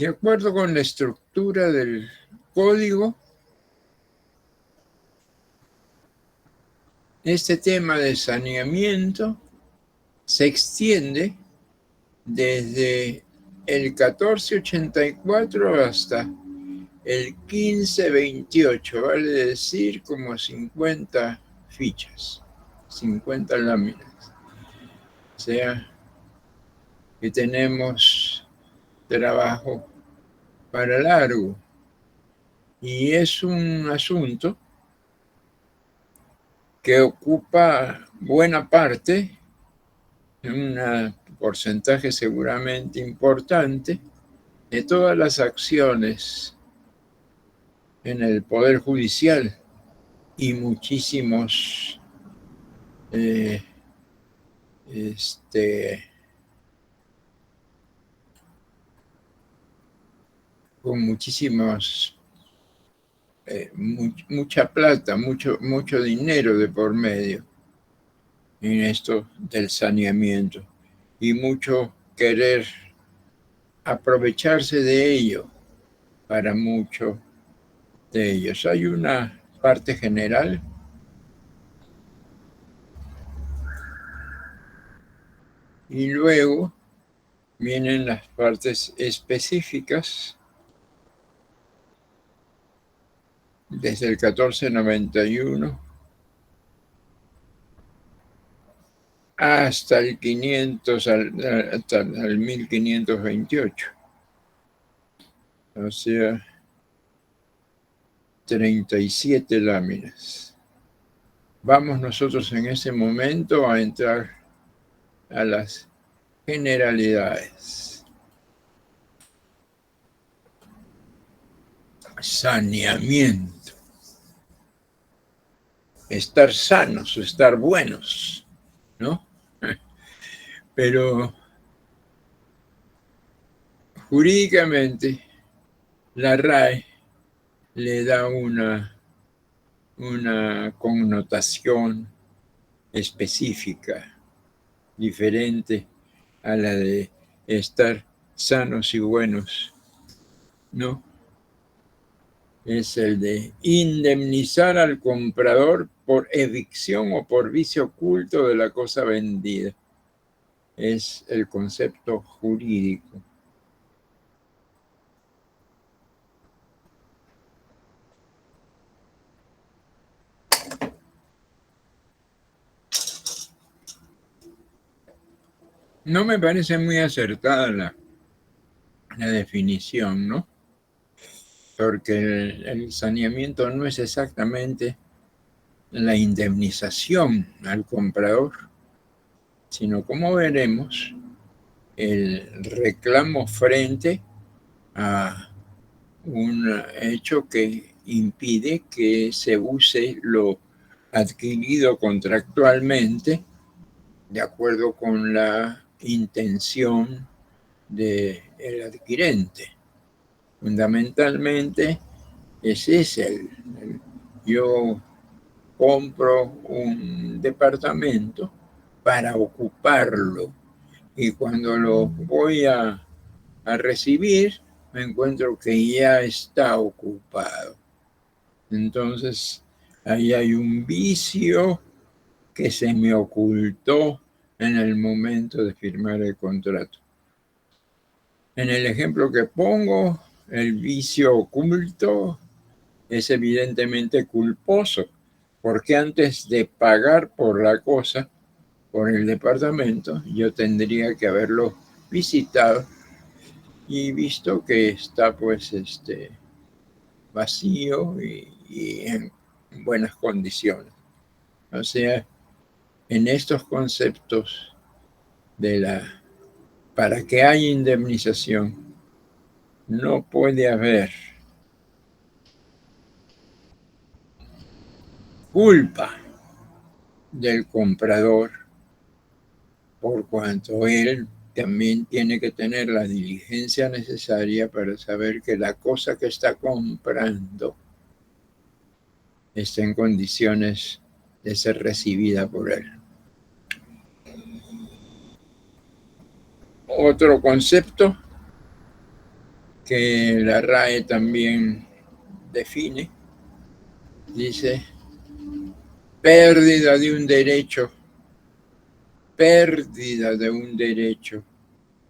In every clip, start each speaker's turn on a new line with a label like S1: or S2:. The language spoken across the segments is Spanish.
S1: De acuerdo con la estructura del código, este tema de saneamiento se extiende desde el 1484 hasta el 1528, vale decir como 50 fichas, 50 láminas. O sea, que tenemos trabajo para largo. Y es un asunto que ocupa buena parte, un porcentaje seguramente importante, de todas las acciones en el Poder Judicial y muchísimos con muchísimos mucha plata, mucho dinero de por medio en esto del saneamiento y mucho querer aprovecharse de ello para muchos de ellos. Hay una parte general y luego vienen las partes específicas desde el 1491 hasta el 500, hasta el 1528. O sea, 37 láminas. Vamos nosotros en ese momento a entrar a las generalidades. Saneamiento. Estar sanos, estar buenos, ¿no? Pero jurídicamente la RAE le da una connotación específica, diferente a la de estar sanos y buenos, ¿no? Es el de indemnizar al comprador por evicción o por vicio oculto de la cosa vendida. Es el concepto jurídico. No me parece muy acertada la definición, ¿no? Porque el saneamiento no es exactamente la indemnización al comprador, sino, como veremos, el reclamo frente a un hecho que impide que se use lo adquirido contractualmente de acuerdo con la intención del adquirente. Fundamentalmente ese es yo compro un departamento para ocuparlo y cuando lo voy a recibir me encuentro que ya está ocupado. Entonces ahí hay un vicio que se me ocultó en el momento de firmar el contrato. En el ejemplo que pongo, el vicio oculto es evidentemente culposo, porque antes de pagar por la cosa, por el departamento, yo tendría que haberlo visitado y visto que está pues vacío y en buenas condiciones. O sea, en estos conceptos para que haya indemnización, no puede haber culpa del comprador, por cuanto él también tiene que tener la diligencia necesaria para saber que la cosa que está comprando está en condiciones de ser recibida por él. Otro concepto que la RAE también define. Dice, pérdida de un derecho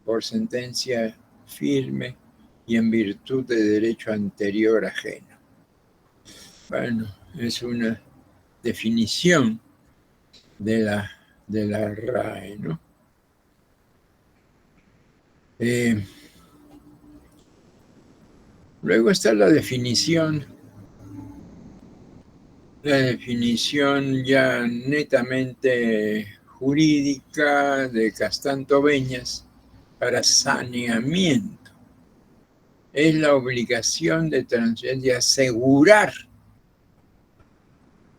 S1: por sentencia firme y en virtud de derecho anterior ajeno. Bueno, es una definición de la RAE, ¿no? Luego está la definición ya netamente jurídica de Castanto-Beñas para saneamiento. Es la obligación de asegurar,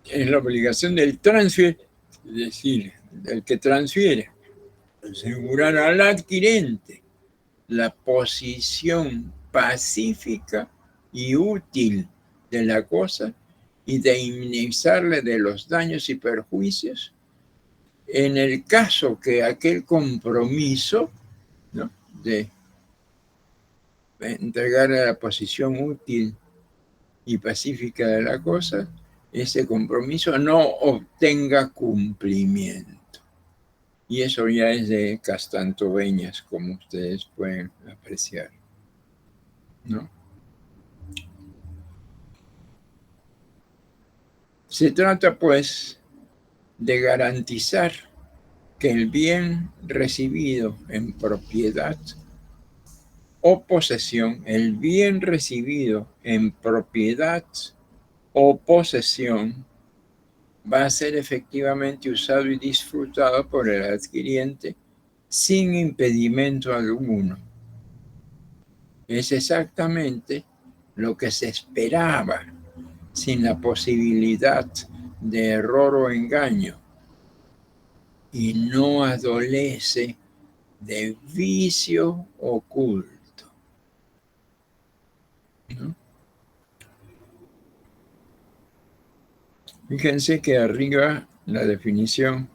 S1: es la obligación del transfer, es decir, del que transfiere, asegurar al adquirente la posición pacífica y útil de la cosa y de indemnizarle de los daños y perjuicios en el caso que aquel compromiso, ¿no?, de entregarle la posición útil y pacífica de la cosa, ese compromiso no obtenga cumplimiento. Y eso ya es de Castanto-Beñas, como ustedes pueden apreciar, ¿no? Se trata, pues, de garantizar que el bien recibido en propiedad o posesión, el bien recibido en propiedad o posesión va a ser efectivamente usado y disfrutado por el adquiriente sin impedimento alguno. Es exactamente lo que se esperaba, sin la posibilidad de error o engaño, y no adolece de vicio oculto, ¿no? Fíjense que arriba la definición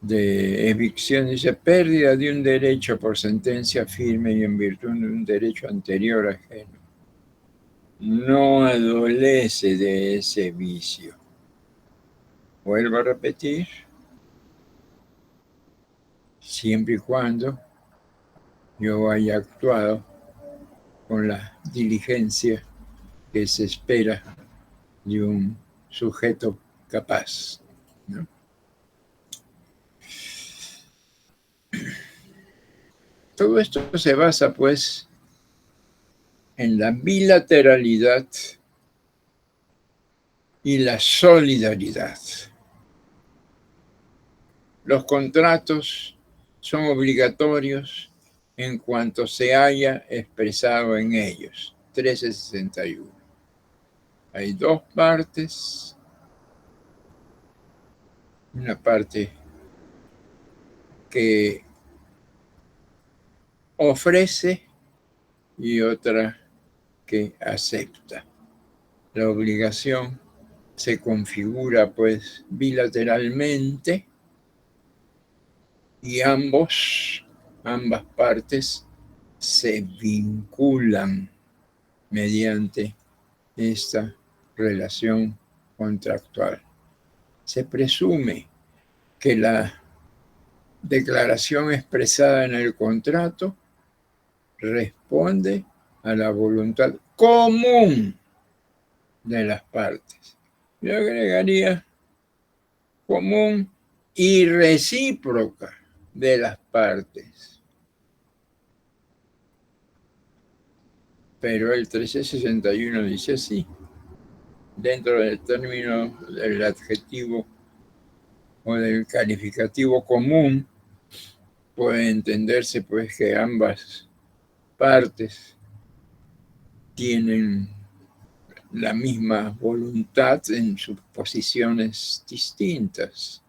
S1: de evicción dice pérdida de un derecho por sentencia firme y en virtud de un derecho anterior ajeno. No adolece de ese vicio. Vuelvo a repetir, siempre y cuando yo haya actuado con la diligencia que se espera de un sujeto capaz, ¿no? Todo esto se basa, pues, en la bilateralidad y la solidaridad. Los contratos son obligatorios en cuanto se haya expresado en ellos. 1361. Hay dos partes. Una parte que ofrece y otra que acepta. La obligación se configura, pues, bilateralmente y ambas partes se vinculan mediante esta relación contractual. Se presume que la declaración expresada en el contrato responde a la voluntad común de las partes. Yo agregaría común y recíproca de las partes. Pero el 1361 dice así, dentro del término del adjetivo o del calificativo común, puede entenderse, pues, que ambas partes tienen la misma voluntad en sus posiciones distintas,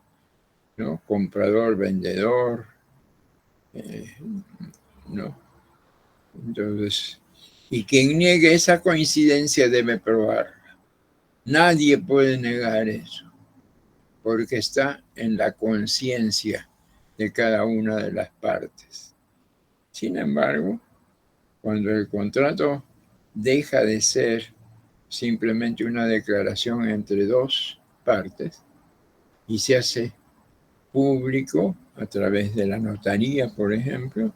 S1: ¿no? Comprador, vendedor, ¿no? Entonces, y quien niegue esa coincidencia debe probarla. Nadie puede negar eso, porque está en la conciencia de cada una de las partes. Sin embargo, Cuando el contrato deja de ser simplemente una declaración entre dos partes y se hace público a través de la notaría, por ejemplo,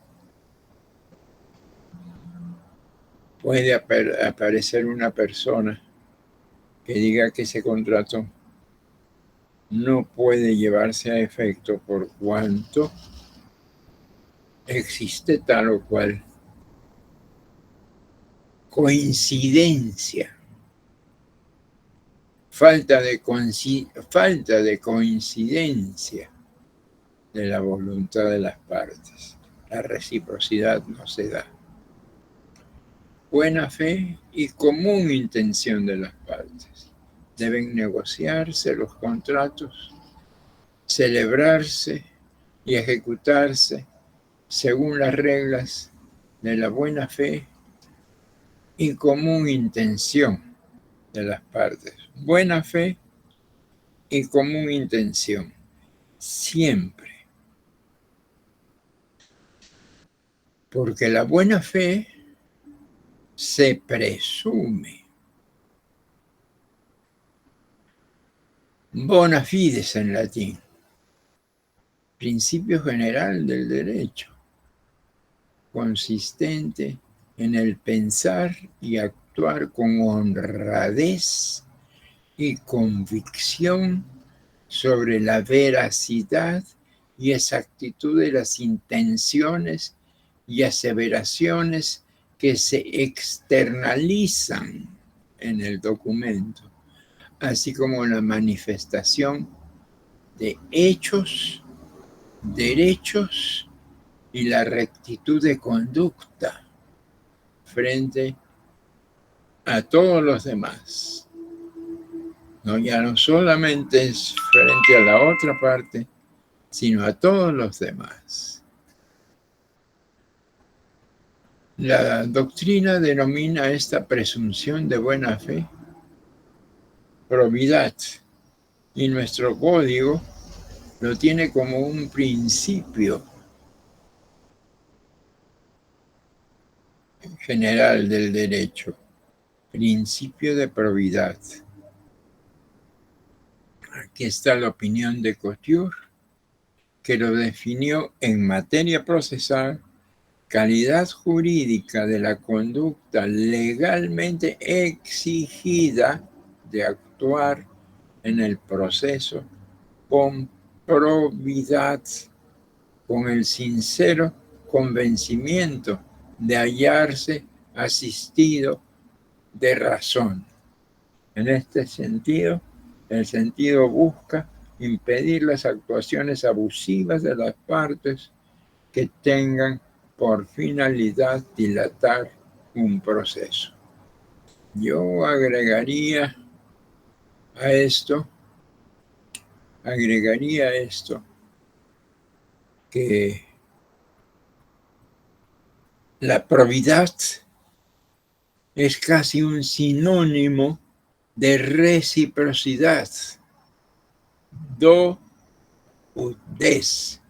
S1: puede aparecer una persona que diga que ese contrato no puede llevarse a efecto por cuanto existe tal o cual coincidencia, falta de coincidencia de la voluntad de las partes. La reciprocidad no se da. Buena fe y común intención de las partes. Deben negociarse los contratos, celebrarse y ejecutarse según las reglas de la buena fe y común intención de las partes. Buena fe y común intención. Siempre. Porque la buena fe se presume. Bona fides en latín. Principio general del derecho. Consistente en el pensar y actuar con honradez y convicción sobre la veracidad y exactitud de las intenciones y aseveraciones que se externalizan en el documento, así como la manifestación de hechos, derechos y la rectitud de conducta frente a todos los demás. No, ya no solamente es frente a la otra parte, sino a todos los demás. La doctrina denomina esta presunción de buena fe probidad, y nuestro código lo tiene como un principio general del derecho, principio de probidad. Aquí está la opinión de Couture, que lo definió en materia procesal: calidad jurídica de la conducta legalmente exigida de actuar en el proceso con probidad, con el sincero convencimiento de hallarse asistido de razón. En este sentido, el sentido busca impedir las actuaciones abusivas de las partes que tengan por finalidad dilatar un proceso. Yo agregaría esto que la probidad es casi un sinónimo de reciprocidad. Do ut des.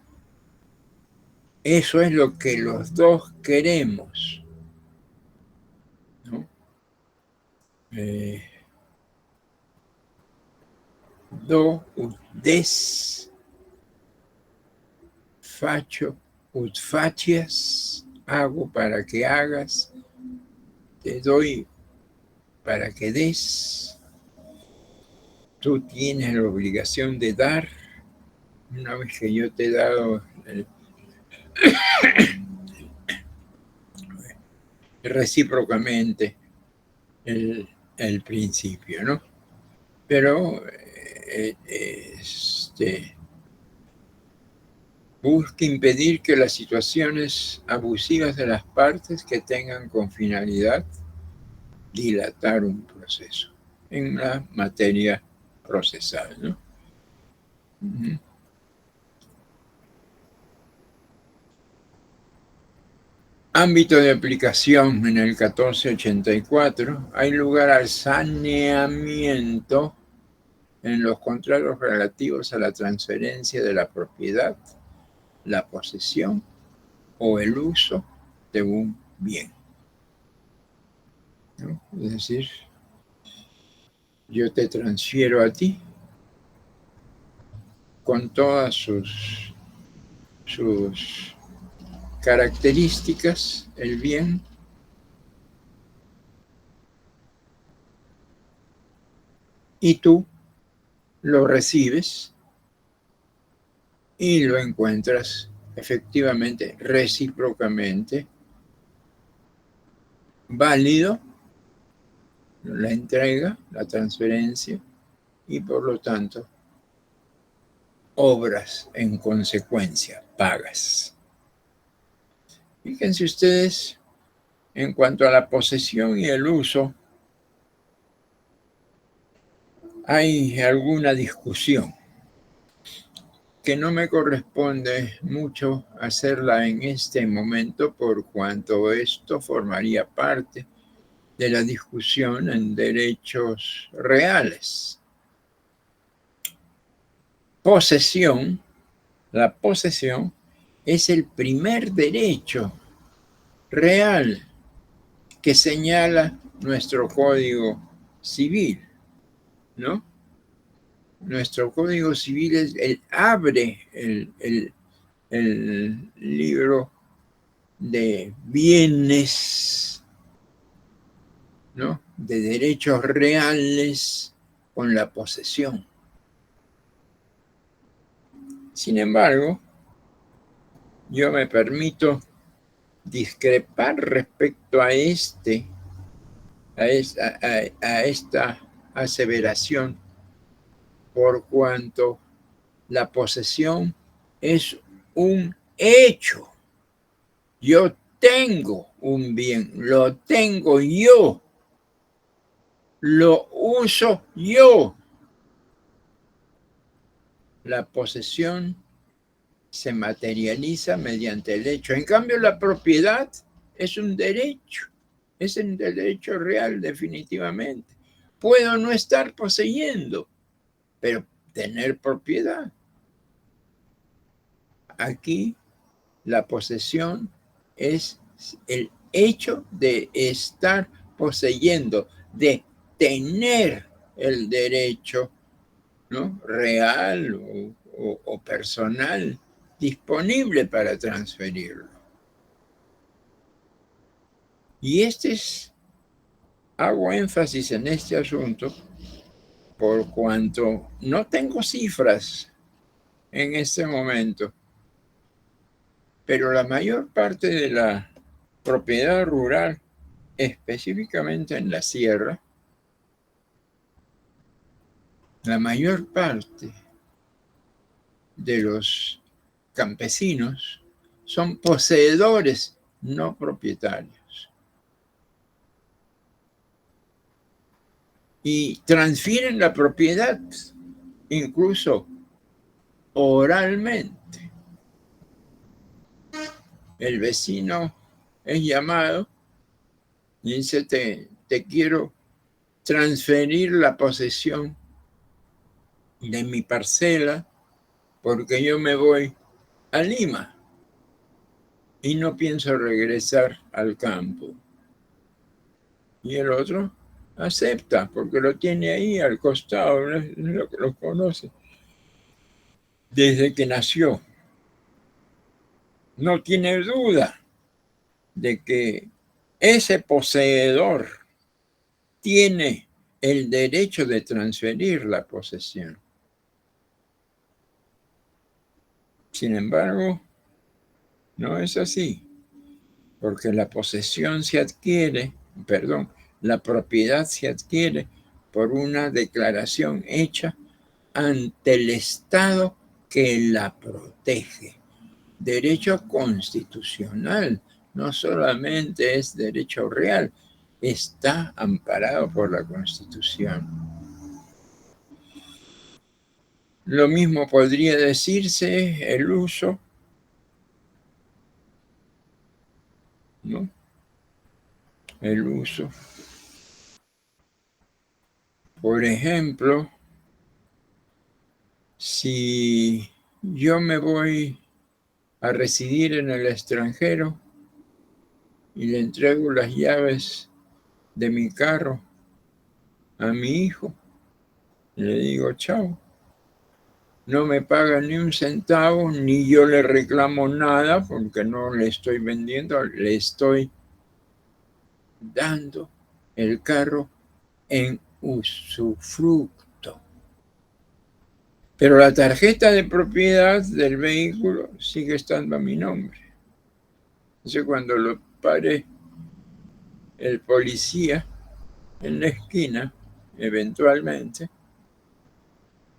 S1: Eso es lo que los dos queremos, ¿no? Do ut des, faccio ut facias, hago para que hagas, te doy para que des, tú tienes la obligación de dar. Una vez que yo te he dado recíprocamente el principio, ¿no? Pero busca impedir que las situaciones abusivas de las partes que tengan con finalidad dilatar un proceso en la materia procesal, ¿no? Uh-huh. Ámbito de aplicación en el 1484, hay lugar al saneamiento en los contratos relativos a la transferencia de la propiedad, la posesión o el uso de un bien. ¿no? Es decir, yo te transfiero a ti con todas sus características, el bien, y tú lo recibes y lo encuentras efectivamente, recíprocamente, válido, la entrega, la transferencia, y por lo tanto, obras en consecuencia, pagas. Fíjense ustedes, en cuanto a la posesión y el uso, hay alguna discusión que no me corresponde mucho hacerla en este momento por cuanto esto formaría parte de la discusión en derechos reales. Posesión, la posesión es el primer derecho real que señala nuestro Código Civil, ¿no? Nuestro Código Civil abre el libro de bienes, ¿no? De derechos reales con la posesión. Sin embargo, yo me permito discrepar respecto a esta aseveración, por cuanto la posesión es un hecho. Yo tengo un bien, lo tengo yo, lo uso yo. La posesión se materializa mediante el hecho. En cambio, la propiedad es un derecho real definitivamente. Puedo no estar poseyendo, pero tener propiedad. Aquí la posesión es el hecho de estar poseyendo, de tener el derecho, ¿no? Real o personal disponible para transferirlo. Y hago énfasis en este asunto por cuanto no tengo cifras en este momento, pero la mayor parte de la propiedad rural, específicamente en la sierra, la mayor parte de los campesinos son poseedores, no propietarios. Y transfieren la propiedad incluso oralmente. El vecino es llamado y dice, te quiero transferir la posesión de mi parcela porque yo me voy a Lima y no pienso regresar al campo. Y el otro acepta porque lo tiene ahí al costado, lo conoce desde que nació. No tiene duda de que ese poseedor tiene el derecho de transferir la posesión. Sin embargo, no es así, porque la posesión se adquiere, la propiedad se adquiere por una declaración hecha ante el Estado que la protege. Derecho constitucional, no solamente es derecho real, está amparado por la Constitución. Lo mismo podría decirse el uso, ¿no? El uso. Por ejemplo, si yo me voy a residir en el extranjero y le entrego las llaves de mi carro a mi hijo. Le digo, chao. No me paga ni un centavo, ni yo le reclamo nada porque no le estoy vendiendo, le estoy dando el carro en usufructo. Pero la tarjeta de propiedad del vehículo sigue estando a mi nombre. Entonces cuando lo pare el policía en la esquina, eventualmente,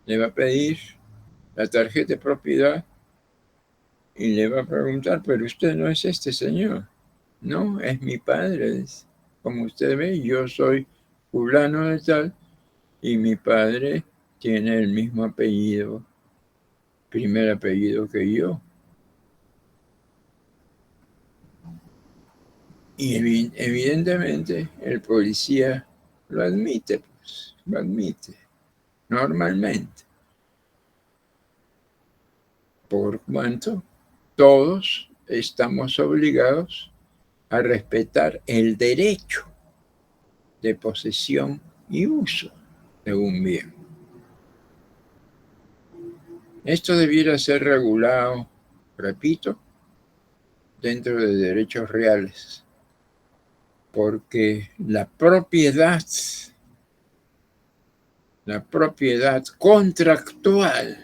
S1: le va a pedir la tarjeta de propiedad y le va a preguntar, pero usted no es este señor. No, es mi padre. Como usted ve, yo soy fulano de tal y mi padre tiene el mismo apellido, primer apellido que yo. Y evidentemente el policía lo admite, pues, lo admite, normalmente. Por cuanto todos estamos obligados a respetar el derecho de posesión y uso de un bien. Esto debiera ser regulado, repito, dentro de derechos reales, porque la propiedad contractual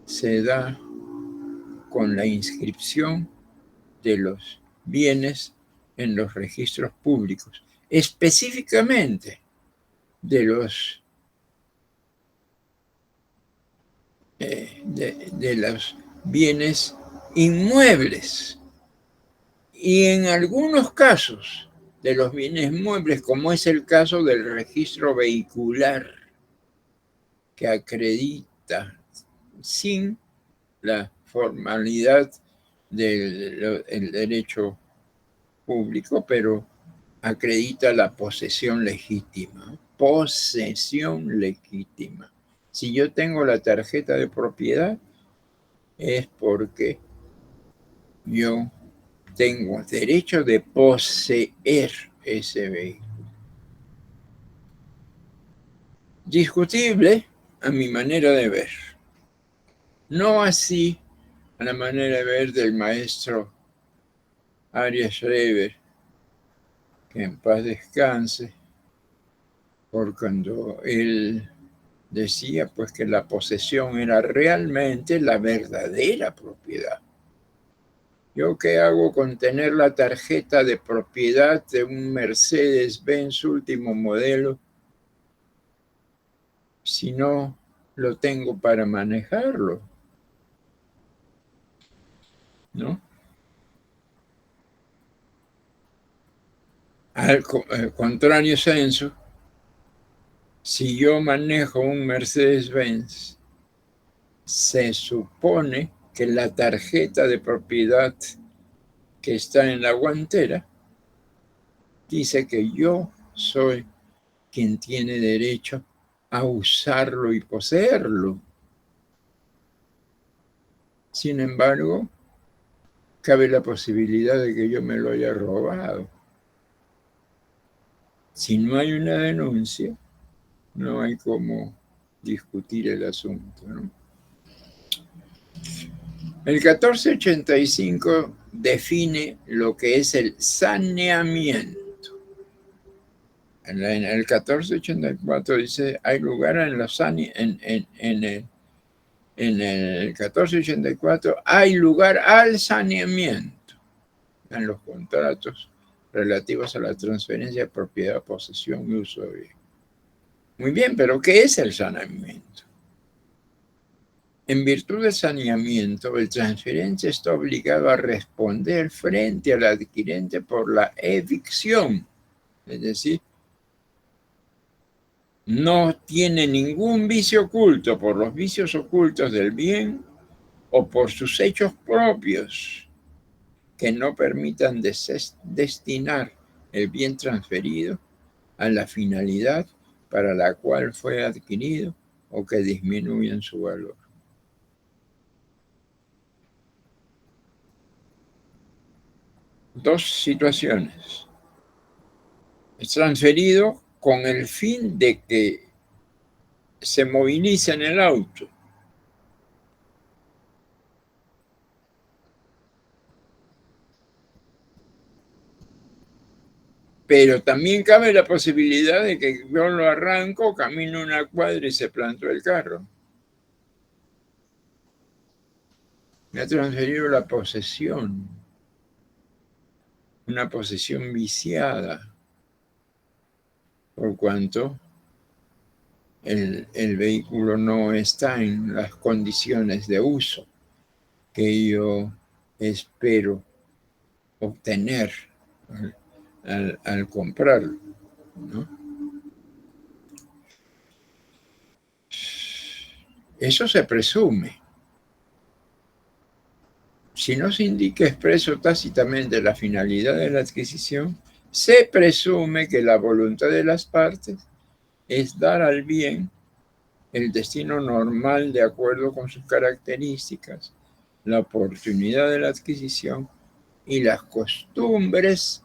S1: se da con la inscripción de los bienes en los registros públicos, específicamente de los bienes inmuebles y en algunos casos de los bienes muebles, como es el caso del registro vehicular, que acredita sin la formalidad del derecho público, pero acredita la posesión legítima. Posesión legítima. Si yo tengo la tarjeta de propiedad, es porque yo tengo derecho de poseer ese vehículo. Discutible a mi manera de ver. No así a la manera de ver del maestro Arias Schreiber, que en paz descanse, por cuando él decía pues que la posesión era realmente la verdadera propiedad. ¿Yo qué hago con tener la tarjeta de propiedad de un Mercedes-Benz último modelo si no lo tengo para manejarlo? ¿No? Al contrario senso, si yo manejo un Mercedes-Benz, se supone que la tarjeta de propiedad que está en la guantera dice que yo soy quien tiene derecho a usarlo y poseerlo. Sin embargo, cabe la posibilidad de que yo me lo haya robado. Si no hay una denuncia, no hay cómo discutir el asunto, ¿no? El 1485 define lo que es el saneamiento. En el 1484 dice, hay lugar en los en el 1484 hay lugar al saneamiento en los contratos relativos a la transferencia de propiedad, posesión y uso de bien. Muy bien, pero ¿qué es el saneamiento? En virtud del saneamiento, el transferente está obligado a responder frente al adquirente por la evicción, es decir, no tiene ningún vicio oculto por los vicios ocultos del bien o por sus hechos propios que no permitan destinar el bien transferido a la finalidad para la cual fue adquirido o que disminuyan su valor. Dos situaciones. Es transferido con el fin de que se movilice en el auto. Pero también cabe la posibilidad de que yo lo arranco, camino una cuadra y se plantó el carro. Me ha transferido la posesión, una posesión viciada, por cuanto el vehículo no está en las condiciones de uso que yo espero obtener al comprarlo, ¿no? Eso se presume. Si no se indica expreso tácitamente la finalidad de la adquisición, se presume que la voluntad de las partes es dar al bien el destino normal de acuerdo con sus características, la oportunidad de la adquisición y las costumbres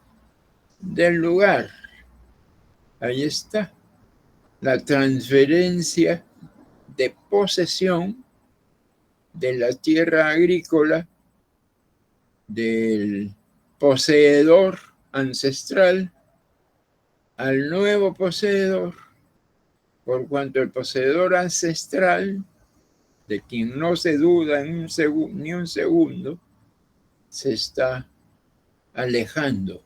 S1: del lugar. Ahí está, la transferencia de posesión de la tierra agrícola del poseedor ancestral al nuevo poseedor, por cuanto el poseedor ancestral, de quien no se duda en ni un segundo, se está alejando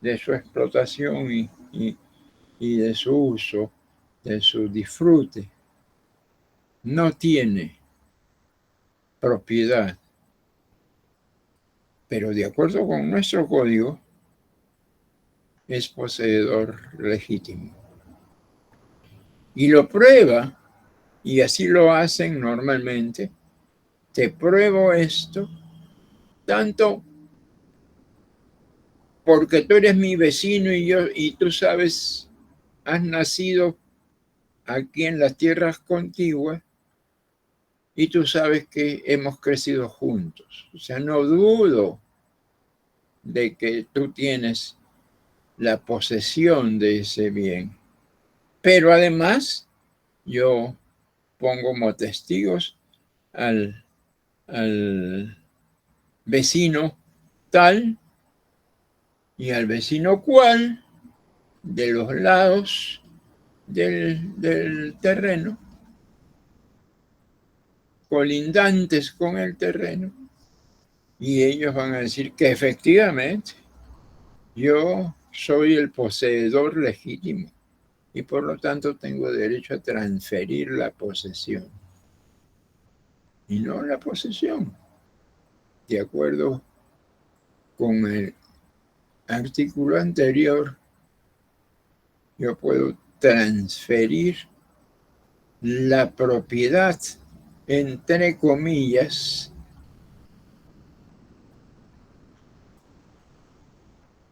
S1: de su explotación y de su uso, de su disfrute. No tiene propiedad, pero de acuerdo con nuestro código, es poseedor legítimo. Y lo prueba, y así lo hacen normalmente. Te pruebo esto, tanto porque tú eres mi vecino y tú sabes, has nacido aquí en las tierras contiguas y tú sabes que hemos crecido juntos. O sea, no dudo de que tú tienes la posesión de ese bien. Pero además, yo pongo como testigos al vecino tal y al vecino cual de los lados del terreno, colindantes con el terreno, y ellos van a decir que efectivamente yo soy el poseedor legítimo y por lo tanto tengo derecho a transferir la posesión y no la posesión. De acuerdo con el artículo anterior, yo puedo transferir la propiedad, entre comillas,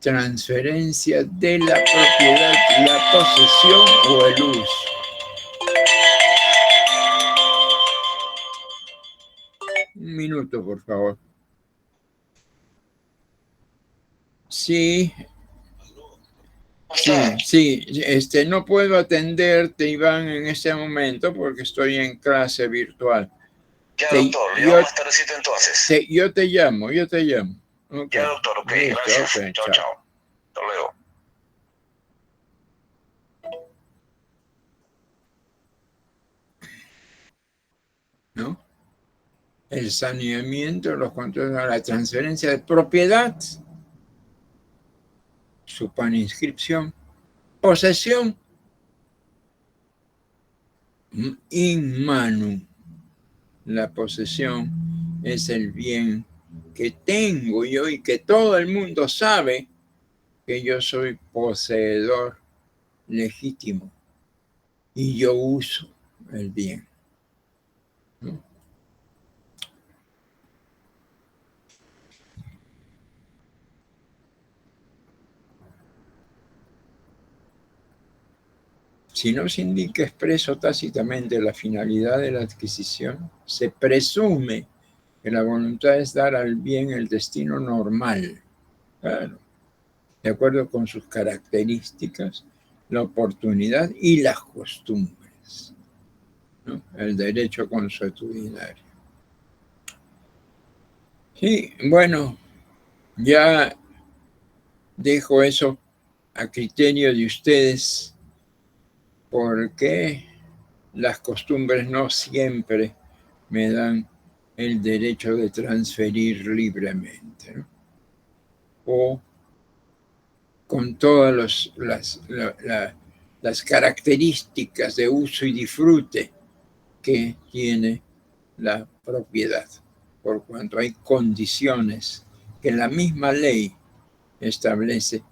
S1: transferencia de la propiedad, la posesión o el uso. Un minuto, por favor. Sí, no puedo atenderte, Iván, en este momento porque estoy en clase virtual.
S2: Ya, doctor, le llamo más tardecito entonces.
S1: Yo te llamo. Okay.
S2: Ya, doctor, ok,
S1: Listo,
S2: gracias.
S1: okay,
S2: Chao, chao. Hasta luego.
S1: ¿No? El saneamiento, los controles, la transferencia de propiedad, supone inscripción, posesión, in manu. La posesión es el bien que tengo yo y que todo el mundo sabe que yo soy poseedor legítimo y yo uso el bien, ¿no? Si no se indica expreso tácitamente la finalidad de la adquisición, se presume que la voluntad es dar al bien el destino normal. Claro. de acuerdo con sus características, la oportunidad y las costumbres, ¿no? El derecho consuetudinario. Sí, bueno, ya dejo eso a criterio de ustedes, porque las costumbres no siempre me dan el derecho de transferir libremente, ¿no? O con todas las características de uso y disfrute que tiene la propiedad, por cuanto hay condiciones que la misma ley establece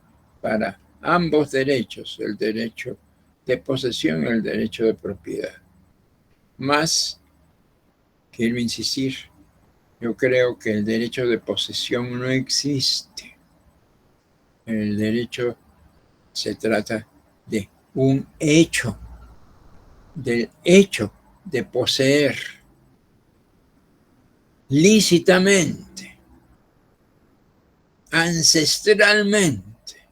S1: para ambos derechos, el derecho de posesión y el derecho de propiedad. Más, quiero insistir, yo creo que el derecho de posesión no existe. El derecho se trata de un hecho, del hecho de poseer lícitamente, ancestralmente,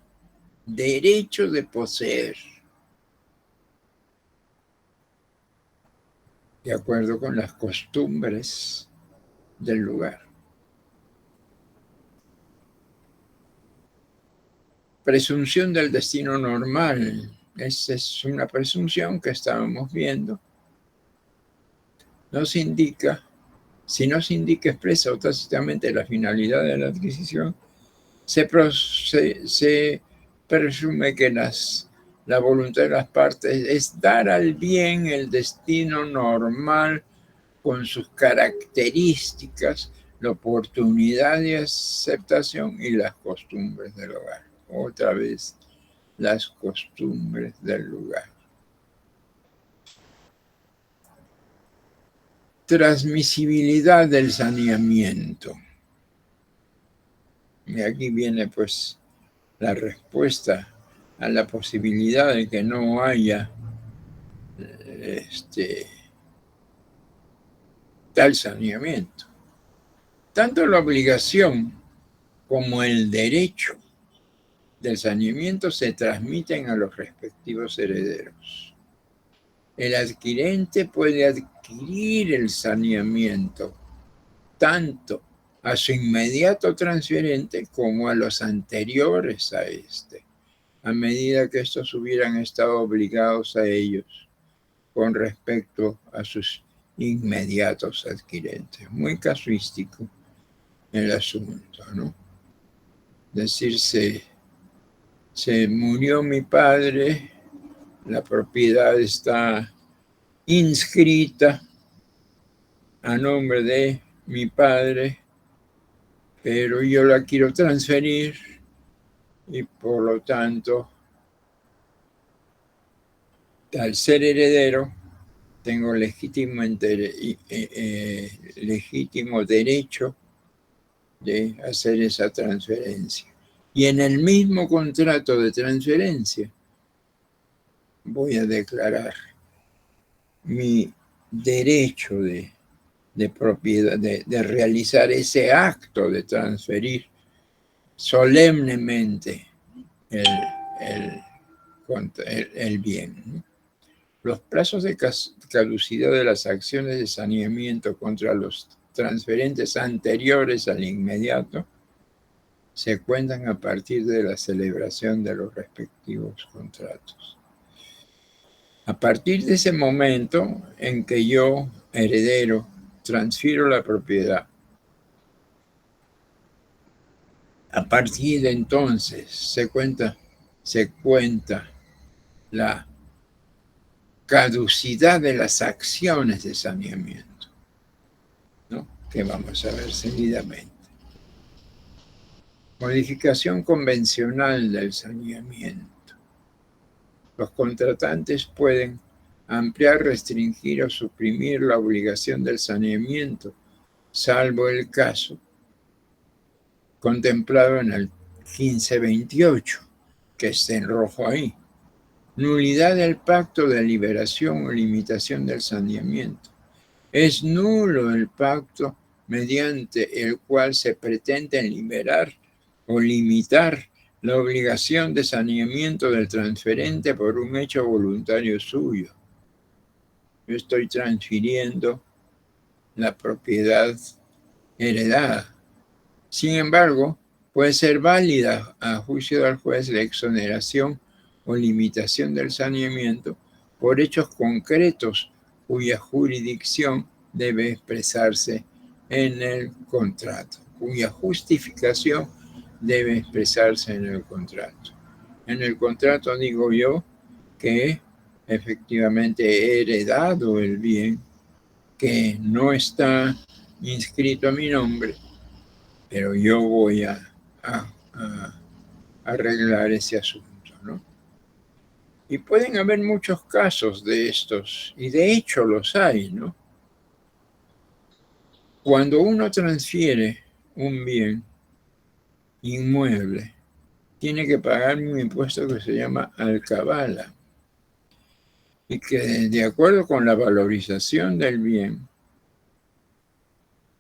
S1: derecho de poseer, de acuerdo con las costumbres del lugar. Presunción del destino normal. Esa es una presunción que estábamos viendo. Nos indica, si no se indica expresa o tácitamente la finalidad de la adquisición, se presume que la voluntad de las partes es dar al bien el destino normal con sus características, la oportunidad de aceptación y las costumbres del hogar. Otra vez, las costumbres del lugar. Transmisibilidad del saneamiento. Y aquí viene pues la respuesta a la posibilidad de que no haya tal saneamiento. Tanto la obligación como el derecho del saneamiento se transmiten a los respectivos herederos. El adquirente puede adquirir el saneamiento tanto a su inmediato transferente como a los anteriores a este, a medida que estos hubieran estado obligados a ellos con respecto a sus inmediatos adquirentes. Muy casuístico el asunto, ¿no? Es decir, se murió mi padre, la propiedad está inscrita a nombre de mi padre, pero yo la quiero transferir y por lo tanto, al ser heredero, tengo legítimo derecho de hacer esa transferencia. Y en el mismo contrato de transferencia voy a declarar mi derecho de propiedad, de realizar ese acto de transferir solemnemente el bien. Los plazos de caducidad de las acciones de saneamiento contra los transferentes anteriores al inmediato se cuentan a partir de la celebración de los respectivos contratos. A partir de ese momento en que yo, heredero, transfiero la propiedad, a partir de entonces se cuenta la caducidad de las acciones de saneamiento, ¿no? Que vamos a ver seguidamente. Modificación convencional del saneamiento. Los contratantes pueden ampliar, restringir o suprimir la obligación del saneamiento, salvo el caso contemplado en el 1528, que está en rojo ahí. Nulidad del pacto de liberación o limitación del saneamiento. Es nulo el pacto mediante el cual se pretende liberar o limitar la obligación de saneamiento del transferente por un hecho voluntario suyo. Yo estoy transfiriendo la propiedad heredada. Sin embargo, puede ser válida a juicio del juez la exoneración o limitación del saneamiento por hechos concretos cuya jurisdicción debe expresarse en el contrato, cuya justificación debe expresarse en el contrato. En el contrato digo yo que efectivamente he heredado el bien, que no está inscrito a mi nombre, pero yo voy a arreglar ese asunto, ¿no? Y pueden haber muchos casos de estos, y de hecho los hay, ¿no? Cuando uno transfiere un bien inmueble, tiene que pagar un impuesto que se llama alcabala, y que de acuerdo con la valorización del bien,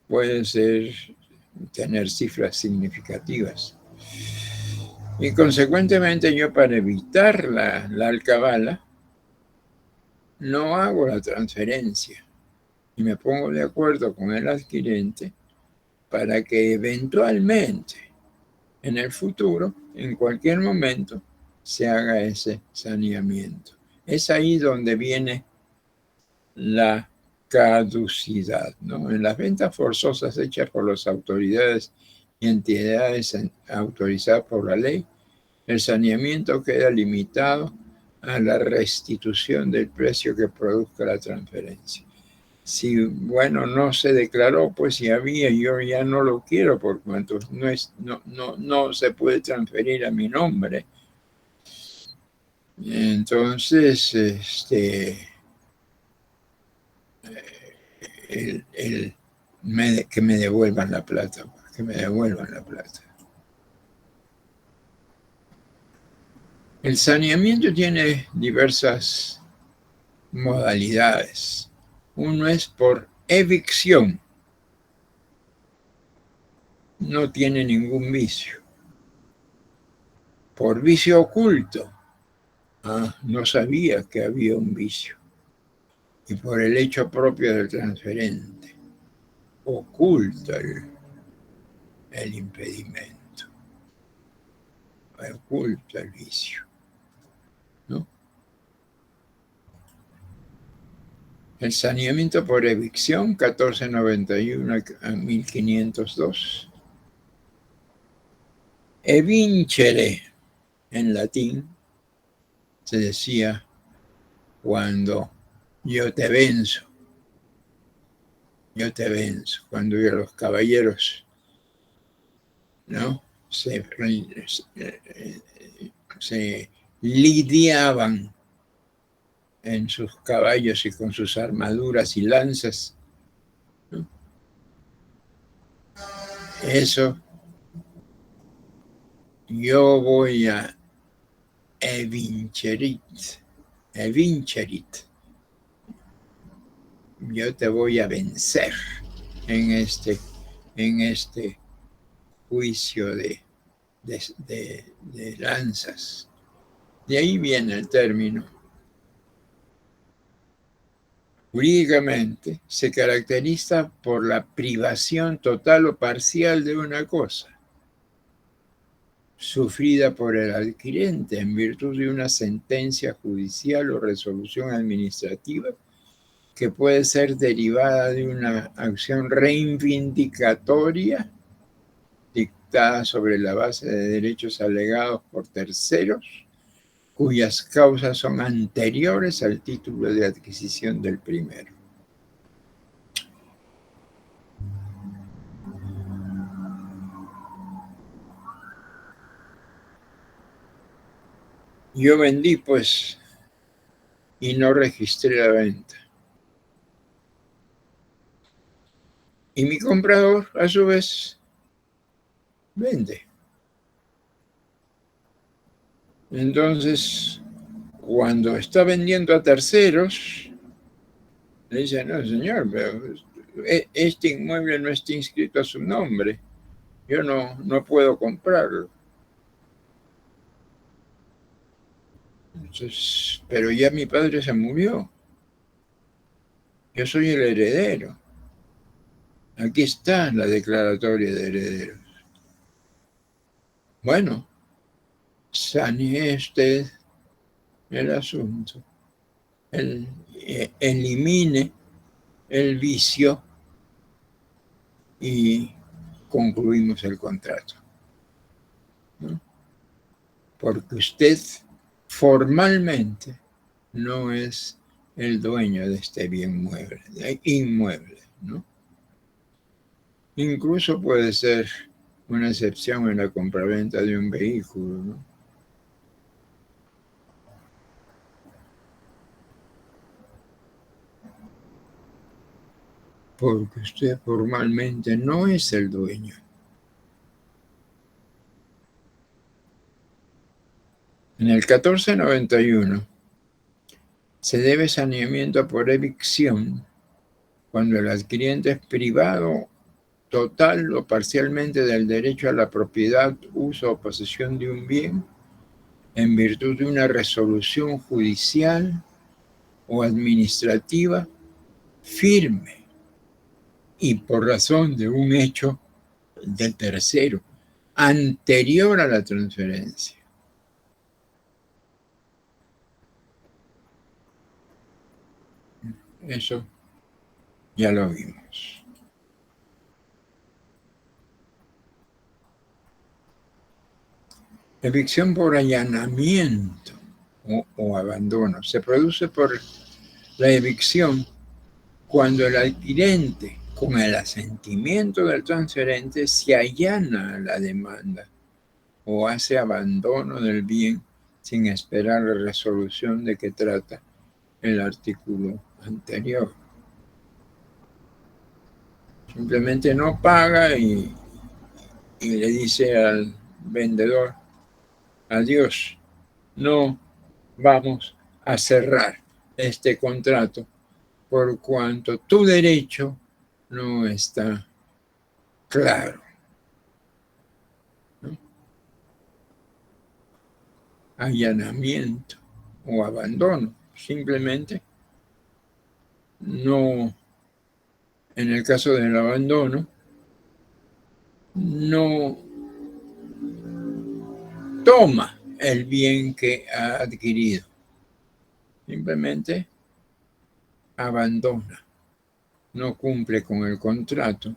S1: puede tener cifras significativas. Y consecuentemente yo, para evitar la alcabala, no hago la transferencia y me pongo de acuerdo con el adquirente para que eventualmente en el futuro, en cualquier momento, se haga ese saneamiento. Es ahí donde viene la caducidad, ¿no? En las ventas forzosas hechas por las autoridades y entidades autorizadas por la ley, el saneamiento queda limitado a la restitución del precio que produzca la transferencia. Si, bueno, no se declaró, pues si había, yo ya no lo quiero por cuanto no se puede transferir a mi nombre. Entonces, que me devuelvan la plata, que me devuelvan la plata. El saneamiento tiene diversas modalidades. Uno es por evicción. No tiene ningún vicio. Por vicio oculto. No sabía que había un vicio. Y por el hecho propio del transferente. Oculta el impedimento. Oculta el vicio, ¿no? El saneamiento por evicción, 1491 a 1502. Evincere, en latín, se decía cuando yo te venzo, cuando los caballeros, ¿no? se lidiaban en sus caballos y con sus armaduras y lanzas, ¿no? Eso yo voy a evincerit, yo te voy a vencer en este juicio de lanzas. De ahí viene el término. Jurídicamente se caracteriza por la privación total o parcial de una cosa, sufrida por el adquirente en virtud de una sentencia judicial o resolución administrativa que puede ser derivada de una acción reivindicatoria dictada sobre la base de derechos alegados por terceros, cuyas causas son anteriores al título de adquisición del primero. Yo vendí, pues, y no registré la venta. Y mi comprador, a su vez, vende. Entonces, cuando está vendiendo a terceros, le dice, no, señor, pero este inmueble no está inscrito a su nombre. Yo no puedo comprarlo. Entonces, pero ya mi padre se murió. Yo soy el heredero. Aquí está la declaratoria de herederos. Bueno, sanee usted el asunto. Elimine el vicio y concluimos el contrato, ¿no? Porque usted formalmente no es el dueño de este bien inmueble, ¿no? Incluso puede ser una excepción en la compraventa de un vehículo, ¿no? Porque usted formalmente no es el dueño. En el 1491 se debe saneamiento por evicción cuando el adquiriente es privado total o parcialmente del derecho a la propiedad, uso o posesión de un bien en virtud de una resolución judicial o administrativa firme y por razón de un hecho del tercero anterior a la transferencia. Eso ya lo vimos. Evicción por allanamiento o abandono. Se produce por la evicción cuando el adquirente, con el asentimiento del transferente, se allana la demanda o hace abandono del bien sin esperar la resolución de que trata el artículo anterior. Simplemente no paga y le dice al vendedor: adiós, no vamos a cerrar este contrato por cuanto tu derecho no está claro, ¿no? Allanamiento o abandono. Simplemente no, en el caso del abandono, no toma el bien que ha adquirido. Simplemente abandona, no cumple con el contrato,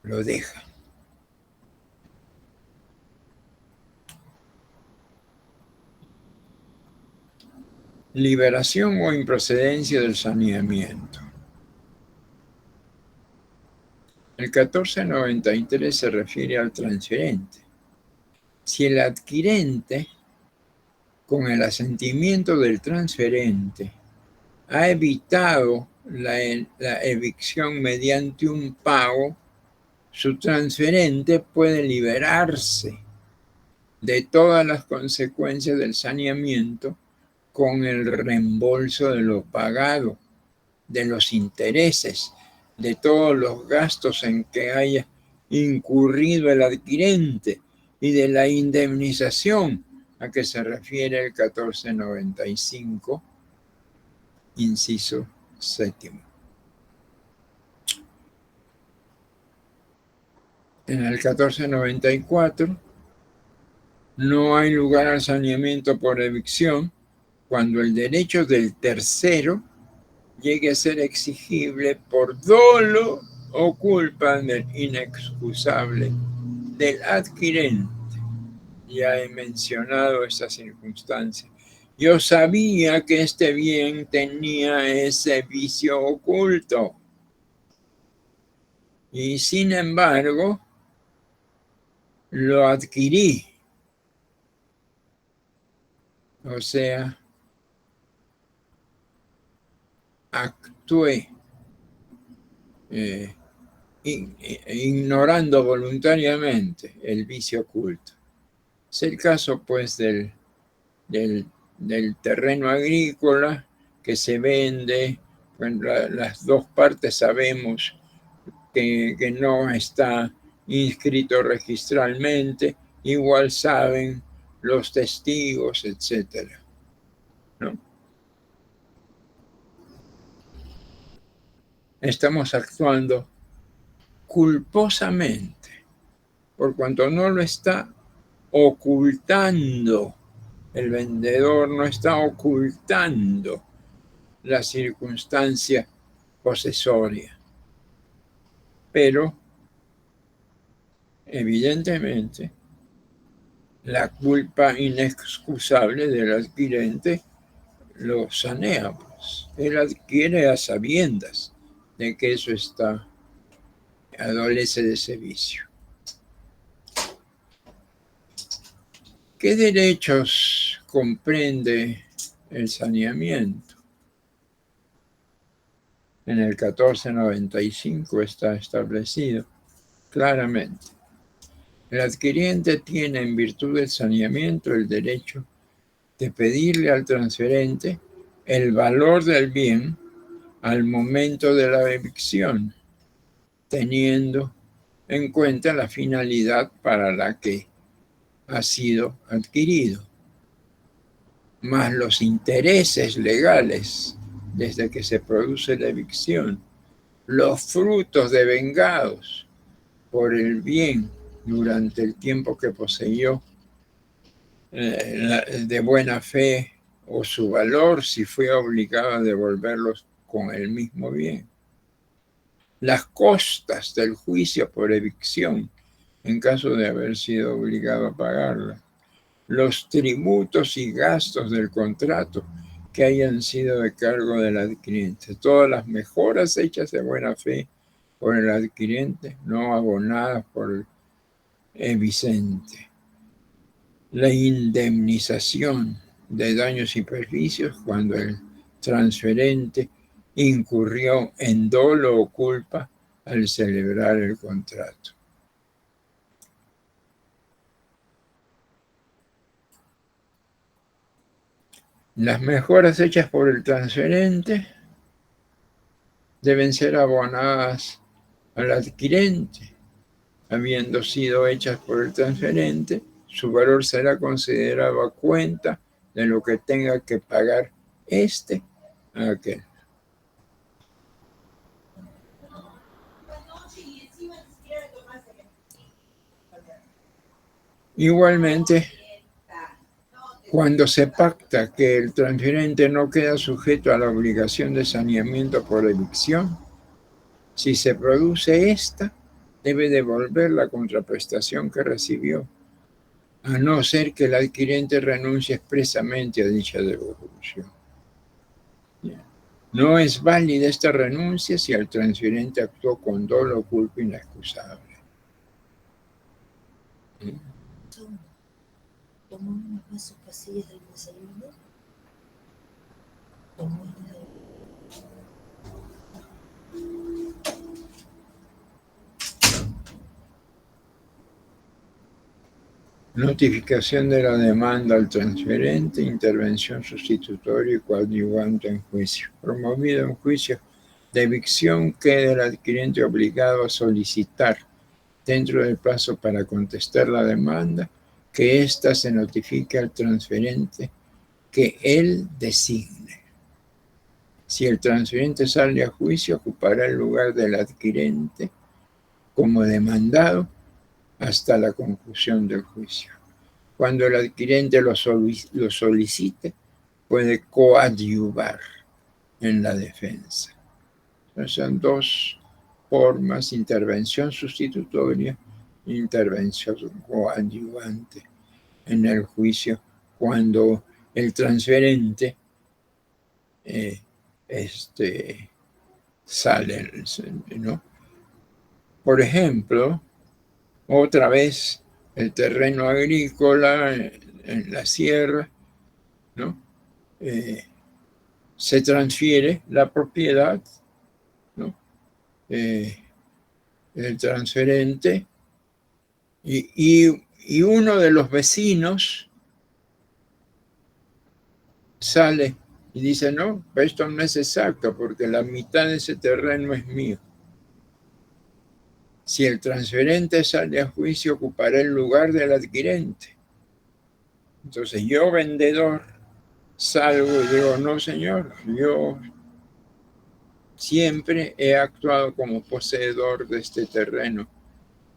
S1: lo deja. Liberación o improcedencia del saneamiento. El 1493 se refiere al transferente. Si el adquirente, con el asentimiento del transferente, ha evitado la evicción mediante un pago, su transferente puede liberarse de todas las consecuencias del saneamiento con el reembolso de lo pagado, de los intereses, de todos los gastos en que haya incurrido el adquirente y de la indemnización a que se refiere el 1495, inciso séptimo. En el 1494 no hay lugar al saneamiento por evicción cuando el derecho del tercero llegue a ser exigible por dolo o culpa del inexcusable del adquirente. Ya he mencionado esa circunstancia. Yo sabía que este bien tenía ese vicio oculto y sin embargo lo adquirí. O sea, actué ignorando voluntariamente el vicio oculto. Es el caso, pues, del terreno agrícola que se vende. Bueno, las dos partes sabemos que no está inscrito registralmente, igual saben los testigos, etcétera, ¿no? Estamos actuando culposamente, por cuanto no lo está ocultando. El vendedor no está ocultando la circunstancia posesoria, pero evidentemente la culpa inexcusable del adquirente lo sanea, pues. Él adquiere a sabiendas de que eso adolece de ese vicio. ¿Qué derechos comprende el saneamiento? En el 1495 está establecido claramente. El adquiriente tiene, en virtud del saneamiento, el derecho de pedirle al transferente el valor del bien al momento de la evicción, teniendo en cuenta la finalidad para la que ha sido adquirido, más los intereses legales desde que se produce la evicción, los frutos devengados por el bien durante el tiempo que poseyó de buena fe, o su valor si fue obligado a devolverlos con el mismo bien. Las costas del juicio por evicción, en caso de haber sido obligado a pagarla. Los tributos y gastos del contrato que hayan sido de cargo del adquiriente. Todas las mejoras hechas de buena fe por el adquiriente, no abonadas por el Vicente. La indemnización de daños y perjuicios cuando el transferente incurrió en dolo o culpa al celebrar el contrato. Las mejoras hechas por el transferente deben ser abonadas al adquirente. Habiendo sido hechas por el transferente, su valor será considerado a cuenta de lo que tenga que pagar a aquel. Igualmente, cuando se pacta que el transferente no queda sujeto a la obligación de saneamiento por evicción, si se produce esta, debe devolver la contraprestación que recibió, a no ser que el adquirente renuncie expresamente a dicha devolución. No es válida esta renuncia si el transferente actuó con dolo o culpa inexcusable.
S3: ¿Tomó unas más pastillas del desayuno?
S1: Notificación de la demanda al transferente, intervención sustitutoria y coadyuvante en juicio. Promovido en juicio de evicción, queda el adquirente obligado a solicitar, dentro del plazo para contestar la demanda, que ésta se notifique al transferente que él designe. Si el transferente sale a juicio, ocupará el lugar del adquirente como demandado hasta la conclusión del juicio. Cuando el adquirente lo solicite, puede coadyuvar en la defensa. Son dos formas: intervención sustitutoria, intervención coadyuvante en el juicio, cuando el transferente sale, ¿no? Por ejemplo, otra vez el terreno agrícola en la sierra, ¿no? Se transfiere la propiedad, ¿no? El transferente y uno de los vecinos sale y dice: no, esto no es exacto porque la mitad de ese terreno es mío. Si el transferente sale a juicio, ocupará el lugar del adquirente. Entonces yo, vendedor, salgo y digo, no señor, yo siempre he actuado como poseedor de este terreno,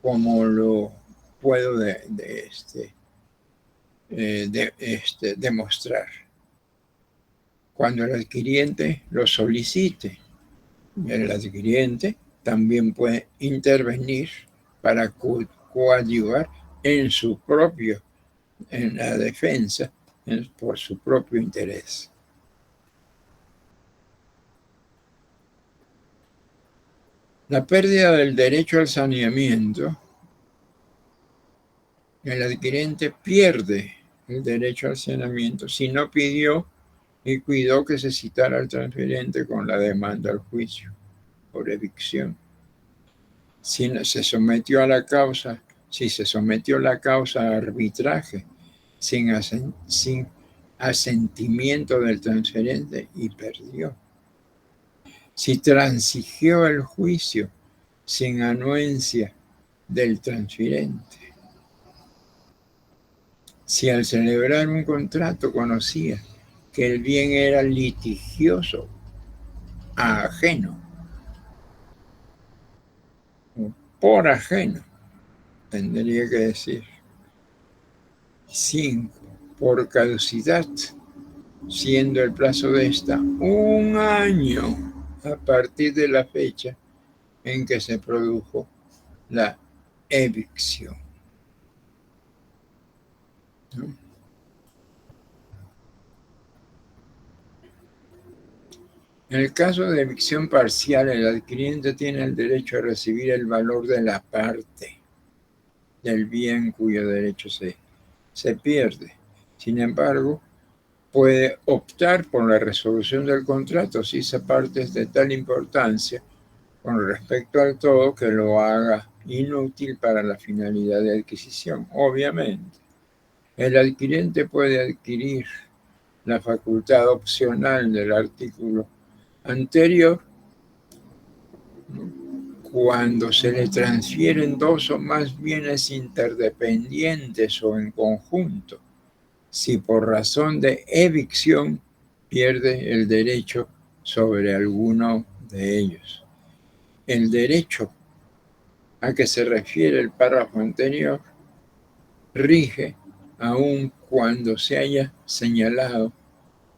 S1: como lo puedo demostrar. Cuando el adquiriente lo solicite, el adquiriente también puede intervenir para coadyuvar en la defensa, por su propio interés. La pérdida del derecho al saneamiento, el adquirente pierde el derecho al saneamiento si no pidió y cuidó que se citara al transferente con la demanda al juicio por evicción. Si se sometió la causa a arbitraje sin asentimiento del transferente y perdió. Si transigió el juicio sin anuencia del transferente. Si al celebrar un contrato conocía que el bien era litigioso, ajeno, por ajeno, tendría que decir. 5. Por caducidad, siendo el plazo de esta 1 año a partir de la fecha en que se produjo la evicción. ¿No? En el caso de evicción parcial, el adquiriente tiene el derecho a recibir el valor de la parte del bien cuyo derecho se pierde. Sin embargo, puede optar por la resolución del contrato si esa parte es de tal importancia con respecto al todo que lo haga inútil para la finalidad de adquisición. Obviamente, el adquirente puede adquirir la facultad opcional del artículo anterior cuando se le transfieren 2 o más bienes interdependientes o en conjunto, si por razón de evicción pierde el derecho sobre alguno de ellos. El derecho a que se refiere el párrafo anterior rige aun cuando se haya señalado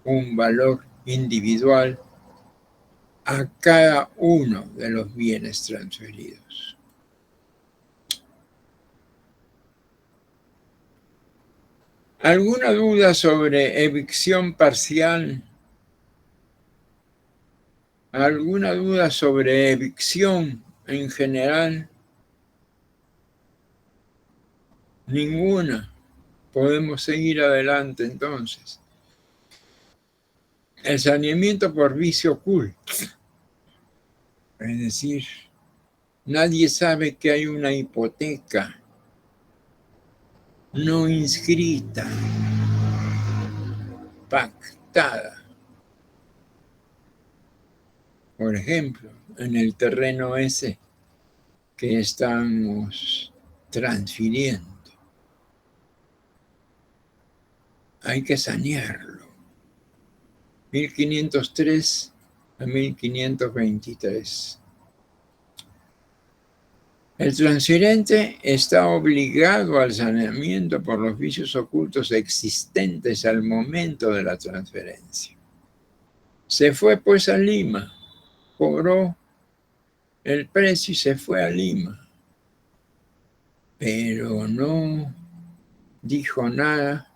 S1: un valor individual a cada uno de los bienes transferidos. ¿Alguna duda sobre evicción parcial? ¿Alguna duda sobre evicción en general? Ninguna. Podemos seguir adelante entonces. El saneamiento por vicio oculto. Es decir, nadie sabe que hay una hipoteca no inscrita, pactada. Por ejemplo, en el terreno ese que estamos transfiriendo. Hay que sanearlo. 1503 a 1523. El transferente está obligado al saneamiento por los vicios ocultos existentes al momento de la transferencia. Se fue pues a Lima, cobró el precio y se fue a Lima, pero no dijo nada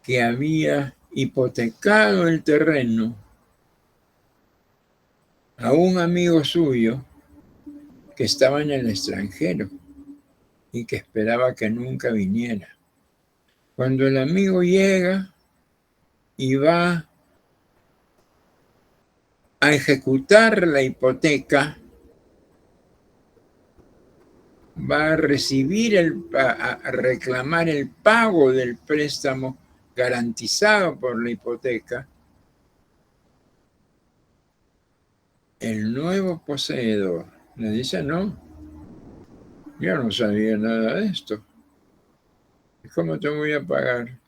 S1: que había hipotecado el terreno a un amigo suyo que estaba en el extranjero y que esperaba que nunca viniera. Cuando el amigo llega y va a ejecutar la hipoteca, va a reclamar el pago del préstamo garantizado por la hipoteca. El nuevo poseedor le dice: no, yo no sabía nada de esto. ¿Cómo te voy a pagar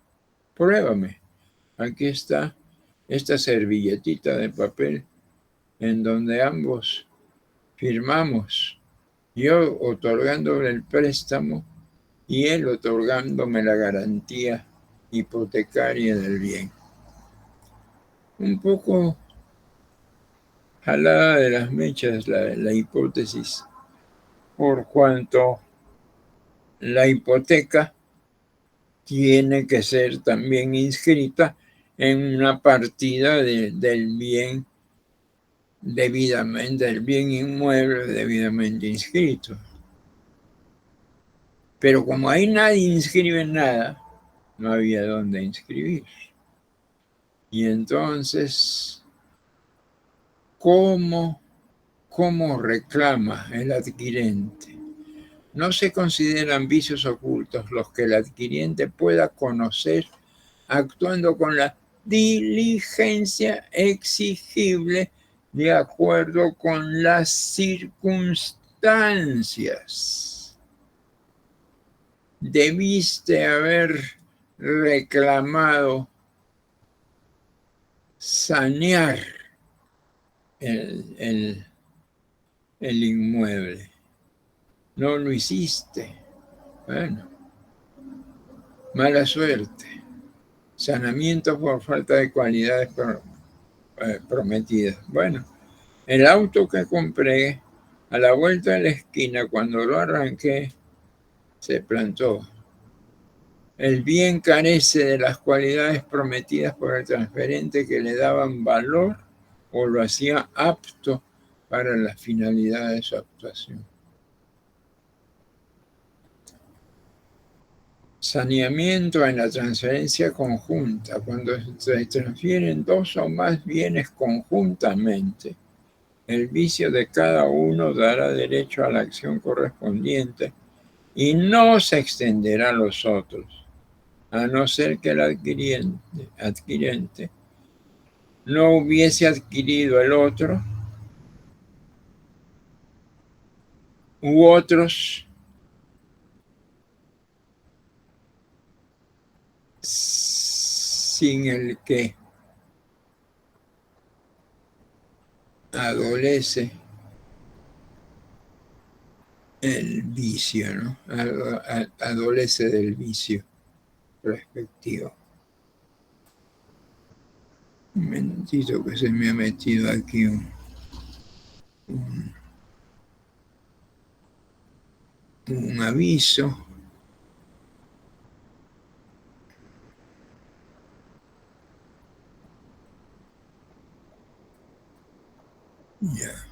S1: pruébame. Aquí está esta servilletita de papel en donde ambos firmamos, yo otorgándole el préstamo y él otorgándome la garantía hipotecaria del bien. Un poco jalada de las mechas la hipótesis, por cuanto la hipoteca tiene que ser también inscrita en una partida del bien debidamente, del bien inmueble debidamente inscrito. Pero como ahí nadie inscribe nada, no había dónde inscribir. Y entonces, ¿cómo reclama el adquirente? No se consideran vicios ocultos los que el adquiriente pueda conocer actuando con la diligencia exigible de acuerdo con las circunstancias. Debiste haber reclamado sanear el inmueble. No lo hiciste. Bueno, mala suerte. Sanamiento por falta de cualidades prometidas. Bueno, el auto que compré, a la vuelta de la esquina, cuando lo arranqué, se plantó. El bien carece de las cualidades prometidas por el transferente que le daban valor o lo hacía apto para la finalidad de su actuación. Saneamiento en la transferencia conjunta. Cuando se transfieren dos o más bienes conjuntamente, el vicio de cada uno dará derecho a la acción correspondiente y no se extenderá a los otros, a no ser que el adquirente no hubiese adquirido el otro u otros sin el que adolece el vicio, ¿no? Adolece del vicio respectivo. Un momentito que se me ha metido aquí un aviso. Ya.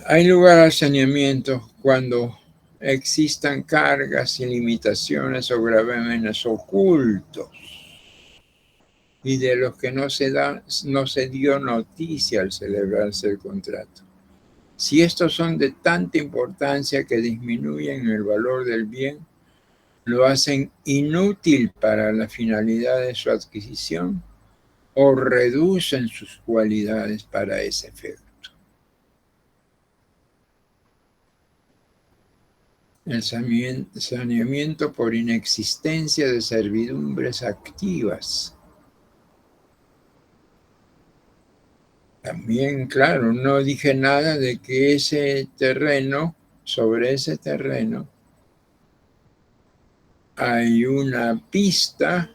S1: Hay lugar al saneamiento cuando existan cargas y limitaciones o gravámenes ocultos y de los que no se dio noticia al celebrarse el contrato. Si estos son de tanta importancia que disminuyen el valor del bien, lo hacen inútil para la finalidad de su adquisición o reducen sus cualidades para ese efecto. El saneamiento por inexistencia de servidumbres activas. También, claro, no dije nada de que sobre ese terreno, hay una pista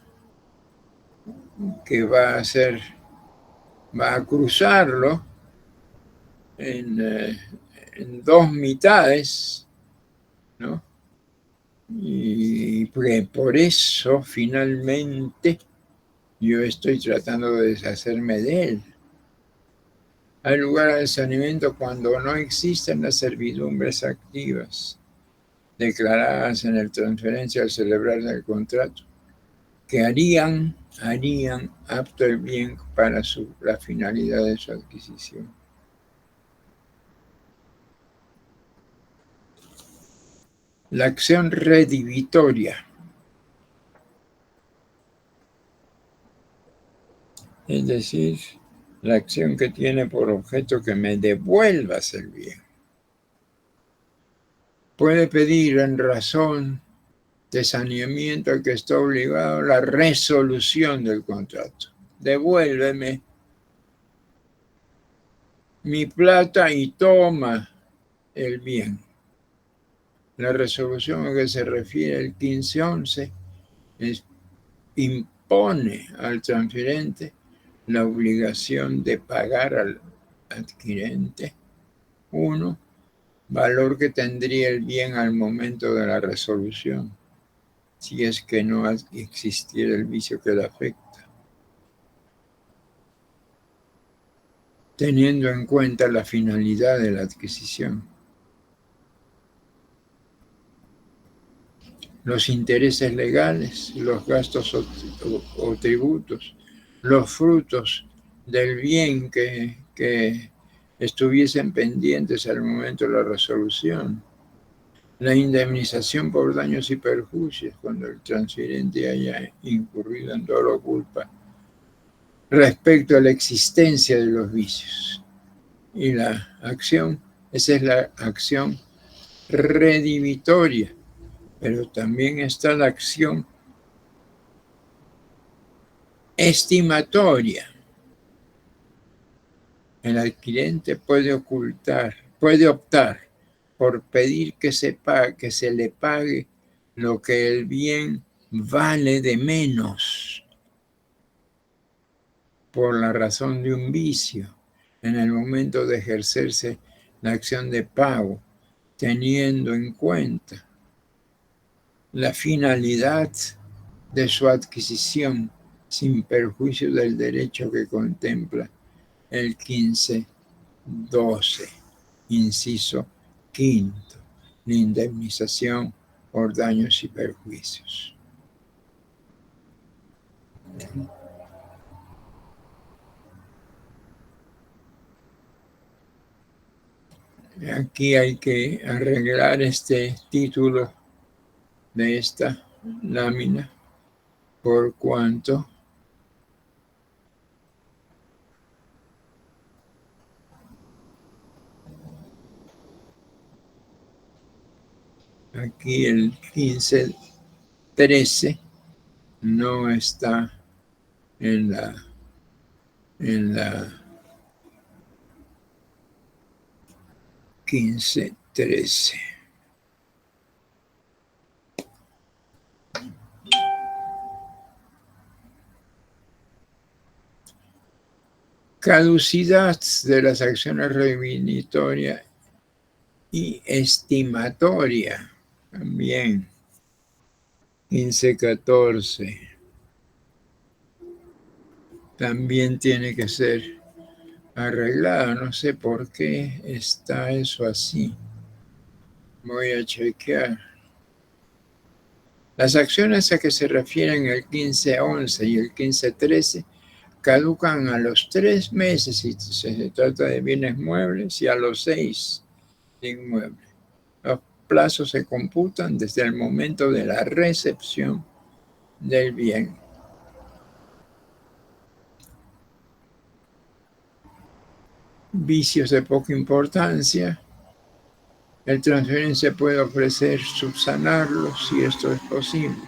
S1: que va a cruzarlo en dos mitades, ¿no? Y por eso finalmente yo estoy tratando de deshacerme de él. Hay lugar al saneamiento cuando no existen las servidumbres activas declaradas en la transferencia al celebrarse el contrato, que harían apto el bien para la finalidad de su adquisición. La acción redivitoria, es decir, la acción que tiene por objeto que me devuelvas el bien. Puede pedir en razón de saneamiento al que está obligado la resolución del contrato. Devuélveme mi plata y toma el bien. La resolución a que se refiere el 1511 impone al transferente la obligación de pagar al adquirente, 1, valor que tendría el bien al momento de la resolución, si es que no existiera el vicio que le afecta, teniendo en cuenta la finalidad de la adquisición, los intereses legales, los gastos o tributos, los frutos del bien que estuviesen pendientes al momento de la resolución, la indemnización por daños y perjuicios cuando el transferente haya incurrido en dolo o culpa respecto a la existencia de los vicios. Y la acción, esa es la acción redimitoria, pero también está la acción estimatoria. El adquirente puede optar por pedir que se le pague lo que el bien vale de menos por la razón de un vicio en el momento de ejercerse la acción de pago, teniendo en cuenta la finalidad de su adquisición sin perjuicio del derecho que contempla el 1512, inciso quinto, la indemnización por daños y perjuicios. Aquí hay que arreglar este título de esta lámina, por cuanto aquí el 1513 no está en la 1513. Caducidad de las acciones redimitorias y estimatoria, también 1514. También tiene que ser arreglada, no sé por qué está eso así. Voy a chequear. Las acciones a que se refieren el 1511 y el 1513 caducan a los 3 meses si se trata de bienes muebles y a los 6 de inmuebles. Los plazos se computan desde el momento de la recepción del bien. Vicios de poca importancia. El transferente puede ofrecer subsanarlos si esto es posible.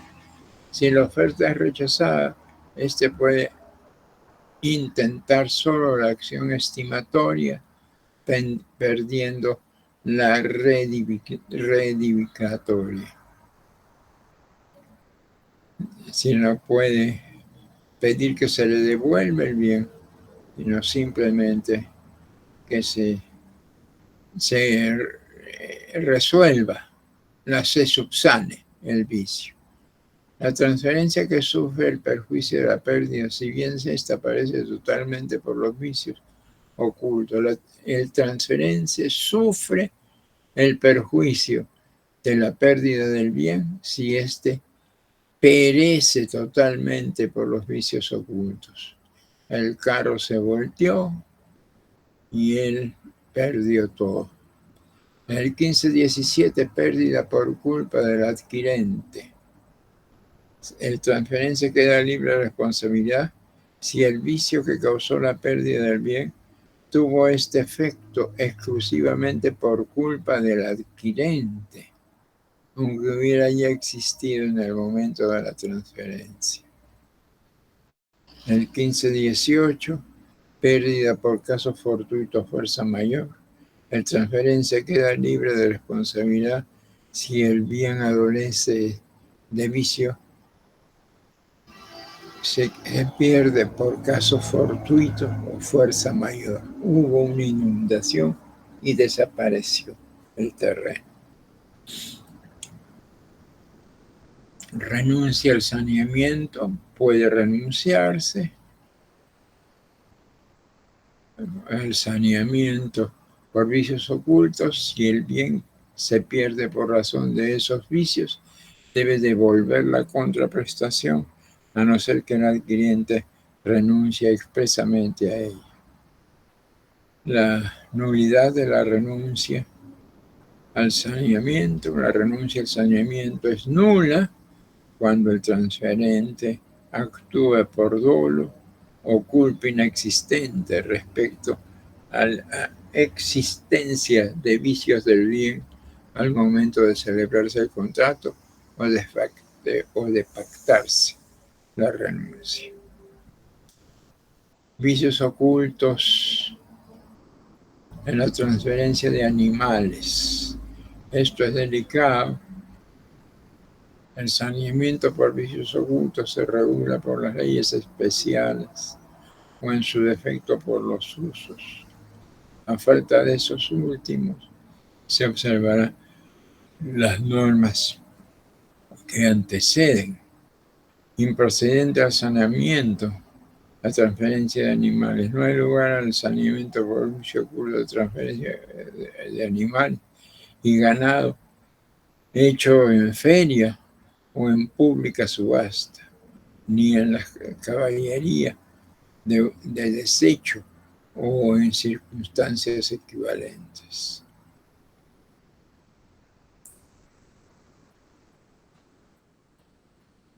S1: Si la oferta es rechazada, puede intentar solo la acción estimatoria, perdiendo la redivicatoria. Si no puede pedir que se le devuelva el bien, sino simplemente que se resuelva, se subsane el vicio. La transferencia que sufre el perjuicio de la pérdida, si bien esta aparece totalmente por los vicios ocultos, el transferente sufre el perjuicio de la pérdida del bien si perece totalmente por los vicios ocultos. El carro se volteó y él perdió todo. El 1517, pérdida por culpa del adquirente. El transferente queda libre de responsabilidad si el vicio que causó la pérdida del bien tuvo este efecto exclusivamente por culpa del adquirente. aunque hubiera ya existido en el momento de la transferencia. El 1518, pérdida por caso fortuito o fuerza mayor. El transferencia queda libre de responsabilidad si el bien adolece de vicio. Se pierde por caso fortuito o fuerza mayor. Hubo una inundación y desapareció el terreno. Renuncia al saneamiento, puede renunciarse al saneamiento por vicios ocultos. Si el bien se pierde por razón de esos vicios, debe devolver la contraprestación, a no ser que el adquiriente renuncie expresamente a ella. La nulidad de la renuncia al saneamiento. La renuncia al saneamiento es nula cuando el transferente actúa por dolo o culpa inexistente respecto a la existencia de vicios del bien al momento de celebrarse el contrato o de pactarse la renuncia. Vicios ocultos en la transferencia de animales. Esto es delicado. El saneamiento por vicios ocultos se regula por las leyes especiales o en su defecto por los usos. A falta de esos últimos, se observarán las normas que anteceden. Improcedente al saneamiento, la transferencia de animales. No hay lugar al saneamiento por vicio oculto de transferencia de animales y ganado hecho en feria o en pública subasta, ni en la caballería de desecho o en circunstancias equivalentes.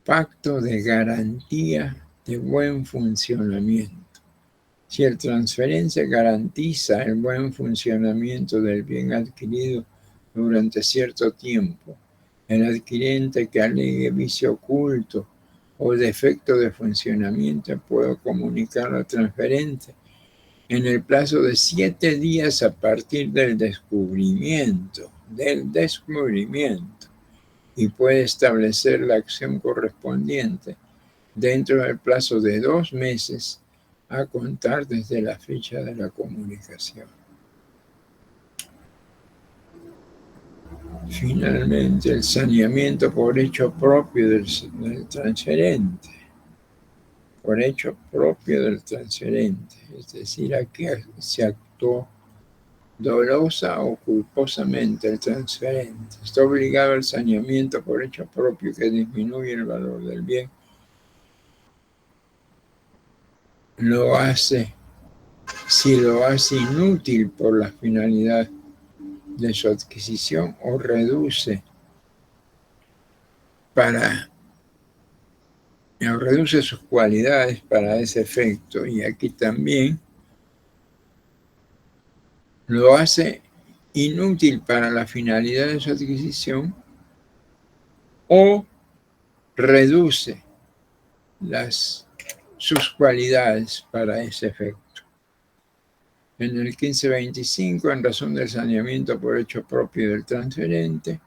S1: Pacto de garantía de buen funcionamiento. Si el transferencia garantiza el buen funcionamiento del bien adquirido durante cierto tiempo, el adquirente que alegue vicio oculto o defecto de funcionamiento puede comunicarlo al transferente en el plazo de 7 días a partir del descubrimiento, y puede establecer la acción correspondiente dentro del plazo de 2 meses a contar desde la fecha de la comunicación. Finalmente, el saneamiento por hecho propio del transferente. Por hecho propio del transferente. Es decir, aquí se actuó dolosa o culposamente el transferente. Está obligado al saneamiento por hecho propio que disminuye el valor del bien. Si lo hace inútil por la finalidad de su adquisición o reduce sus cualidades para ese efecto, y aquí también lo hace inútil para la finalidad de su adquisición o reduce sus cualidades para ese efecto. En el 1525, en razón del saneamiento por hecho propio del transferente,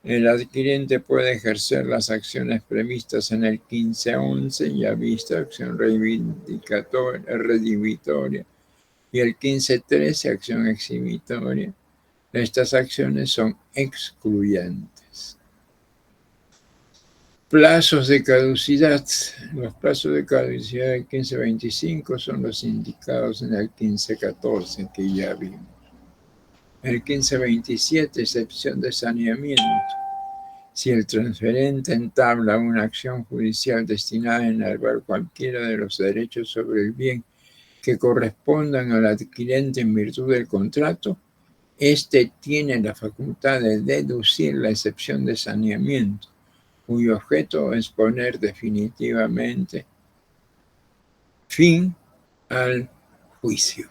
S1: el adquirente puede ejercer las acciones previstas en el 1511, ya vista, acción redimitoria, y el 1513, acción exhibitoria. Estas acciones son excluyentes. Plazos de caducidad. Los plazos de caducidad del 1525 son los indicados en el 1514, que ya vimos. El 1527, excepción de saneamiento. Si el transferente entabla una acción judicial destinada a enervar cualquiera de los derechos sobre el bien que correspondan al adquirente en virtud del contrato, éste tiene la facultad de deducir la excepción de saneamiento, cuyo objeto es poner definitivamente fin al juicio.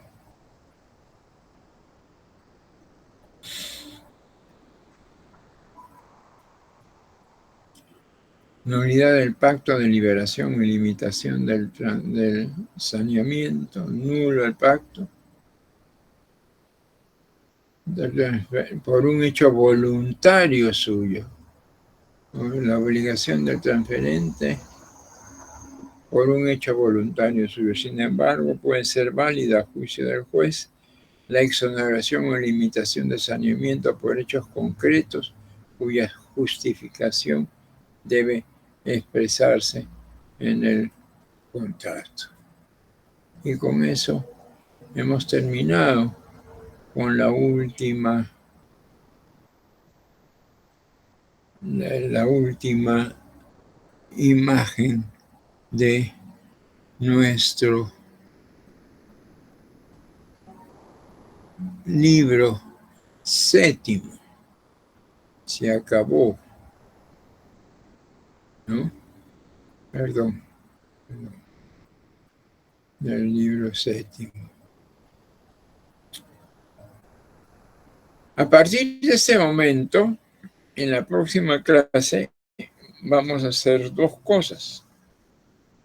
S1: nulidad del pacto de liberación y limitación del saneamiento, nulo el pacto, por un hecho voluntario suyo, la obligación del transferente por un hecho voluntario suyo. Sin embargo, puede ser válida a juicio del juez la exoneración o limitación de saneamiento por hechos concretos cuya justificación debe expresarse en el contrato. Y con eso hemos terminado con la última imagen de nuestro libro séptimo. Se acabó, ¿no? Perdón. Del libro séptimo. A partir de este momento, en la próxima clase, vamos a hacer dos cosas.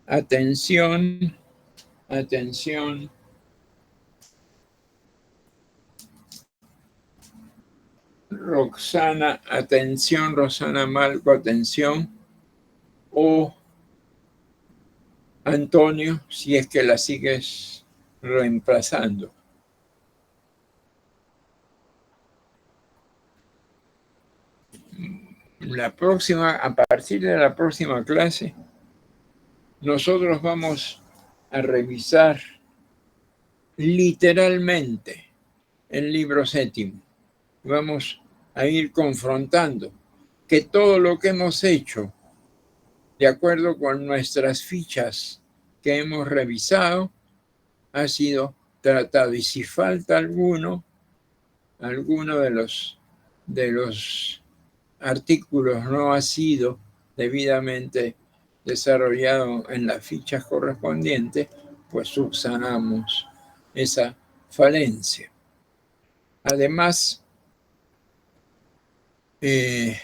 S1: Atención, atención. Roxana, atención, Rosana Malco, atención. O Antonio, si es que la sigues reemplazando. A partir de la próxima clase, nosotros vamos a revisar literalmente el libro séptimo. Vamos a ir confrontando que todo lo que hemos hecho, de acuerdo con nuestras fichas que hemos revisado, ha sido tratado. Y si falta alguno de los artículos no ha sido debidamente desarrollado en las fichas correspondientes, pues subsanamos esa falencia. Además, se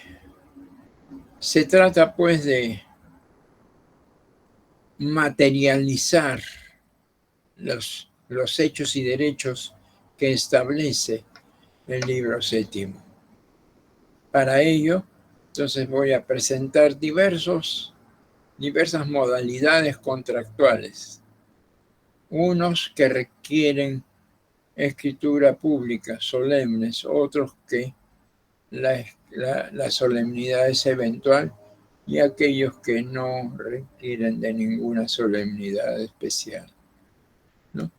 S1: trata pues de materializar los hechos y derechos que establece el libro séptimo. Para ello, entonces voy a presentar diversas modalidades contractuales. Unos que requieren escritura pública, solemnes, otros que la solemnidad es eventual y aquellos que no requieren de ninguna solemnidad especial, ¿no?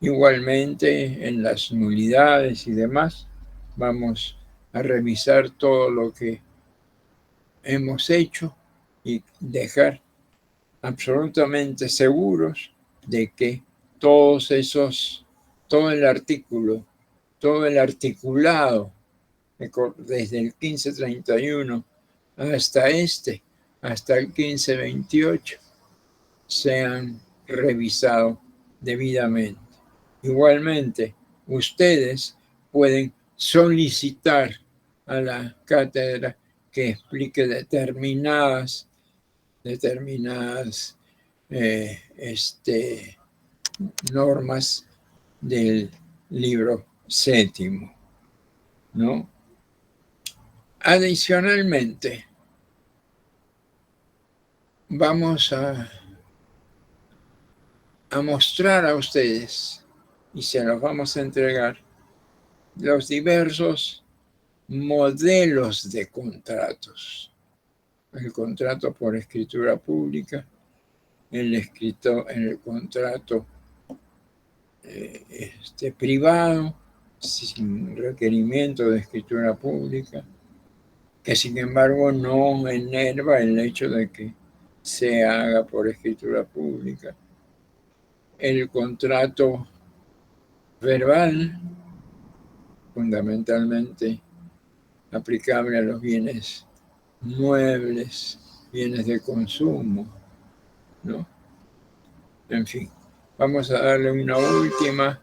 S1: Igualmente, en las nulidades y demás, vamos a revisar todo lo que hemos hecho y dejar absolutamente seguros de que todo el articulado, desde el 1531 hasta el 1528, sean revisados debidamente. Igualmente, ustedes pueden solicitar a la cátedra que explique determinadas normas del libro séptimo, ¿no? Adicionalmente, vamos a mostrar a ustedes, y se los vamos a entregar, los diversos modelos de contratos. El contrato por escritura pública, el contrato privado, sin requerimiento de escritura pública, que sin embargo no enerva el hecho de que se haga por escritura pública. El contrato verbal, fundamentalmente aplicable a los bienes muebles, bienes de consumo, ¿no? En fin, vamos a darle una última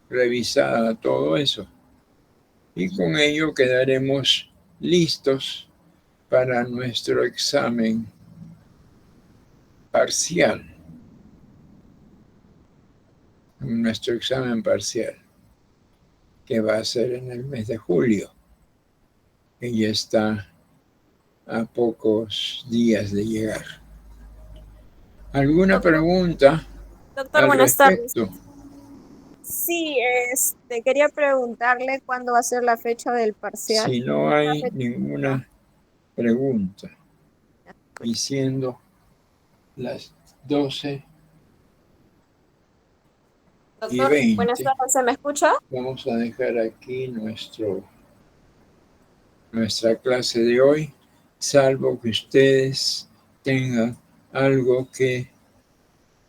S1: revisada a todo eso. Y con ello quedaremos listos para nuestro examen parcial, nuestro examen parcial, que va a ser en el mes de julio, que ya está a pocos días de llegar. ¿Alguna pregunta
S4: Doctor,
S1: al
S4: buenas tardes.
S1: respecto?
S4: Sí, quería preguntarle cuándo va a ser la fecha del parcial.
S1: Si no hay ninguna pregunta, y siendo las 12:20,
S4: Doctor, buenas tardes, ¿se me escucha?
S1: vamos a dejar aquí nuestra clase de hoy, salvo que ustedes tengan algo que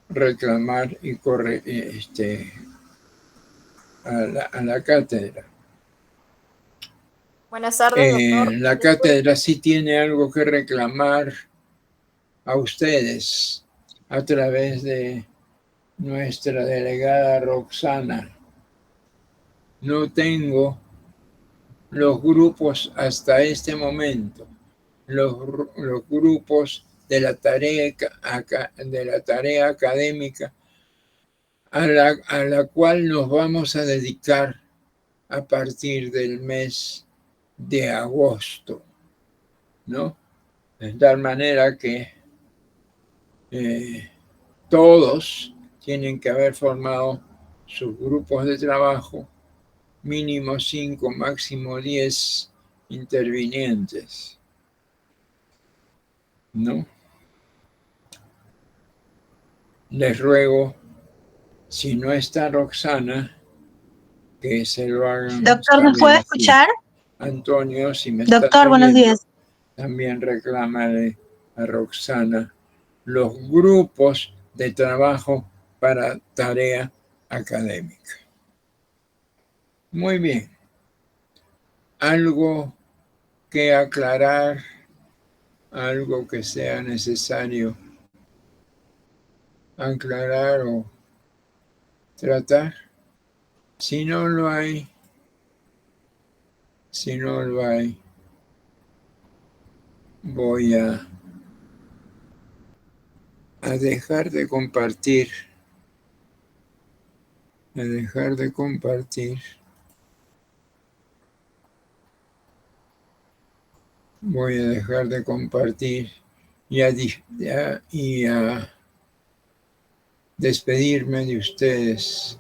S1: reclamar y a la cátedra.
S4: Buenas tardes, doctor.
S1: La cátedra sí tiene algo que reclamar a ustedes a través de nuestra delegada Roxana. No tengo los grupos hasta este momento, los grupos de la tarea académica a la cual nos vamos a dedicar a partir del mes de agosto, ¿no? De tal manera que todos tienen que haber formado sus grupos de trabajo, mínimo 5, máximo 10 intervinientes, ¿no? Les ruego, si no está Roxana, que se lo hagan.
S5: Doctor, ¿nos puede escuchar?
S1: Antonio, si me estás
S5: Doctor, buenos días.
S1: También reclámale a Roxana los grupos de trabajo para tarea académica. Muy bien. ¿Algo que aclarar? ¿Algo que sea necesario aclarar o tratar? Si no lo hay, voy a dejar de compartir. Voy a dejar de compartir y a despedirme de ustedes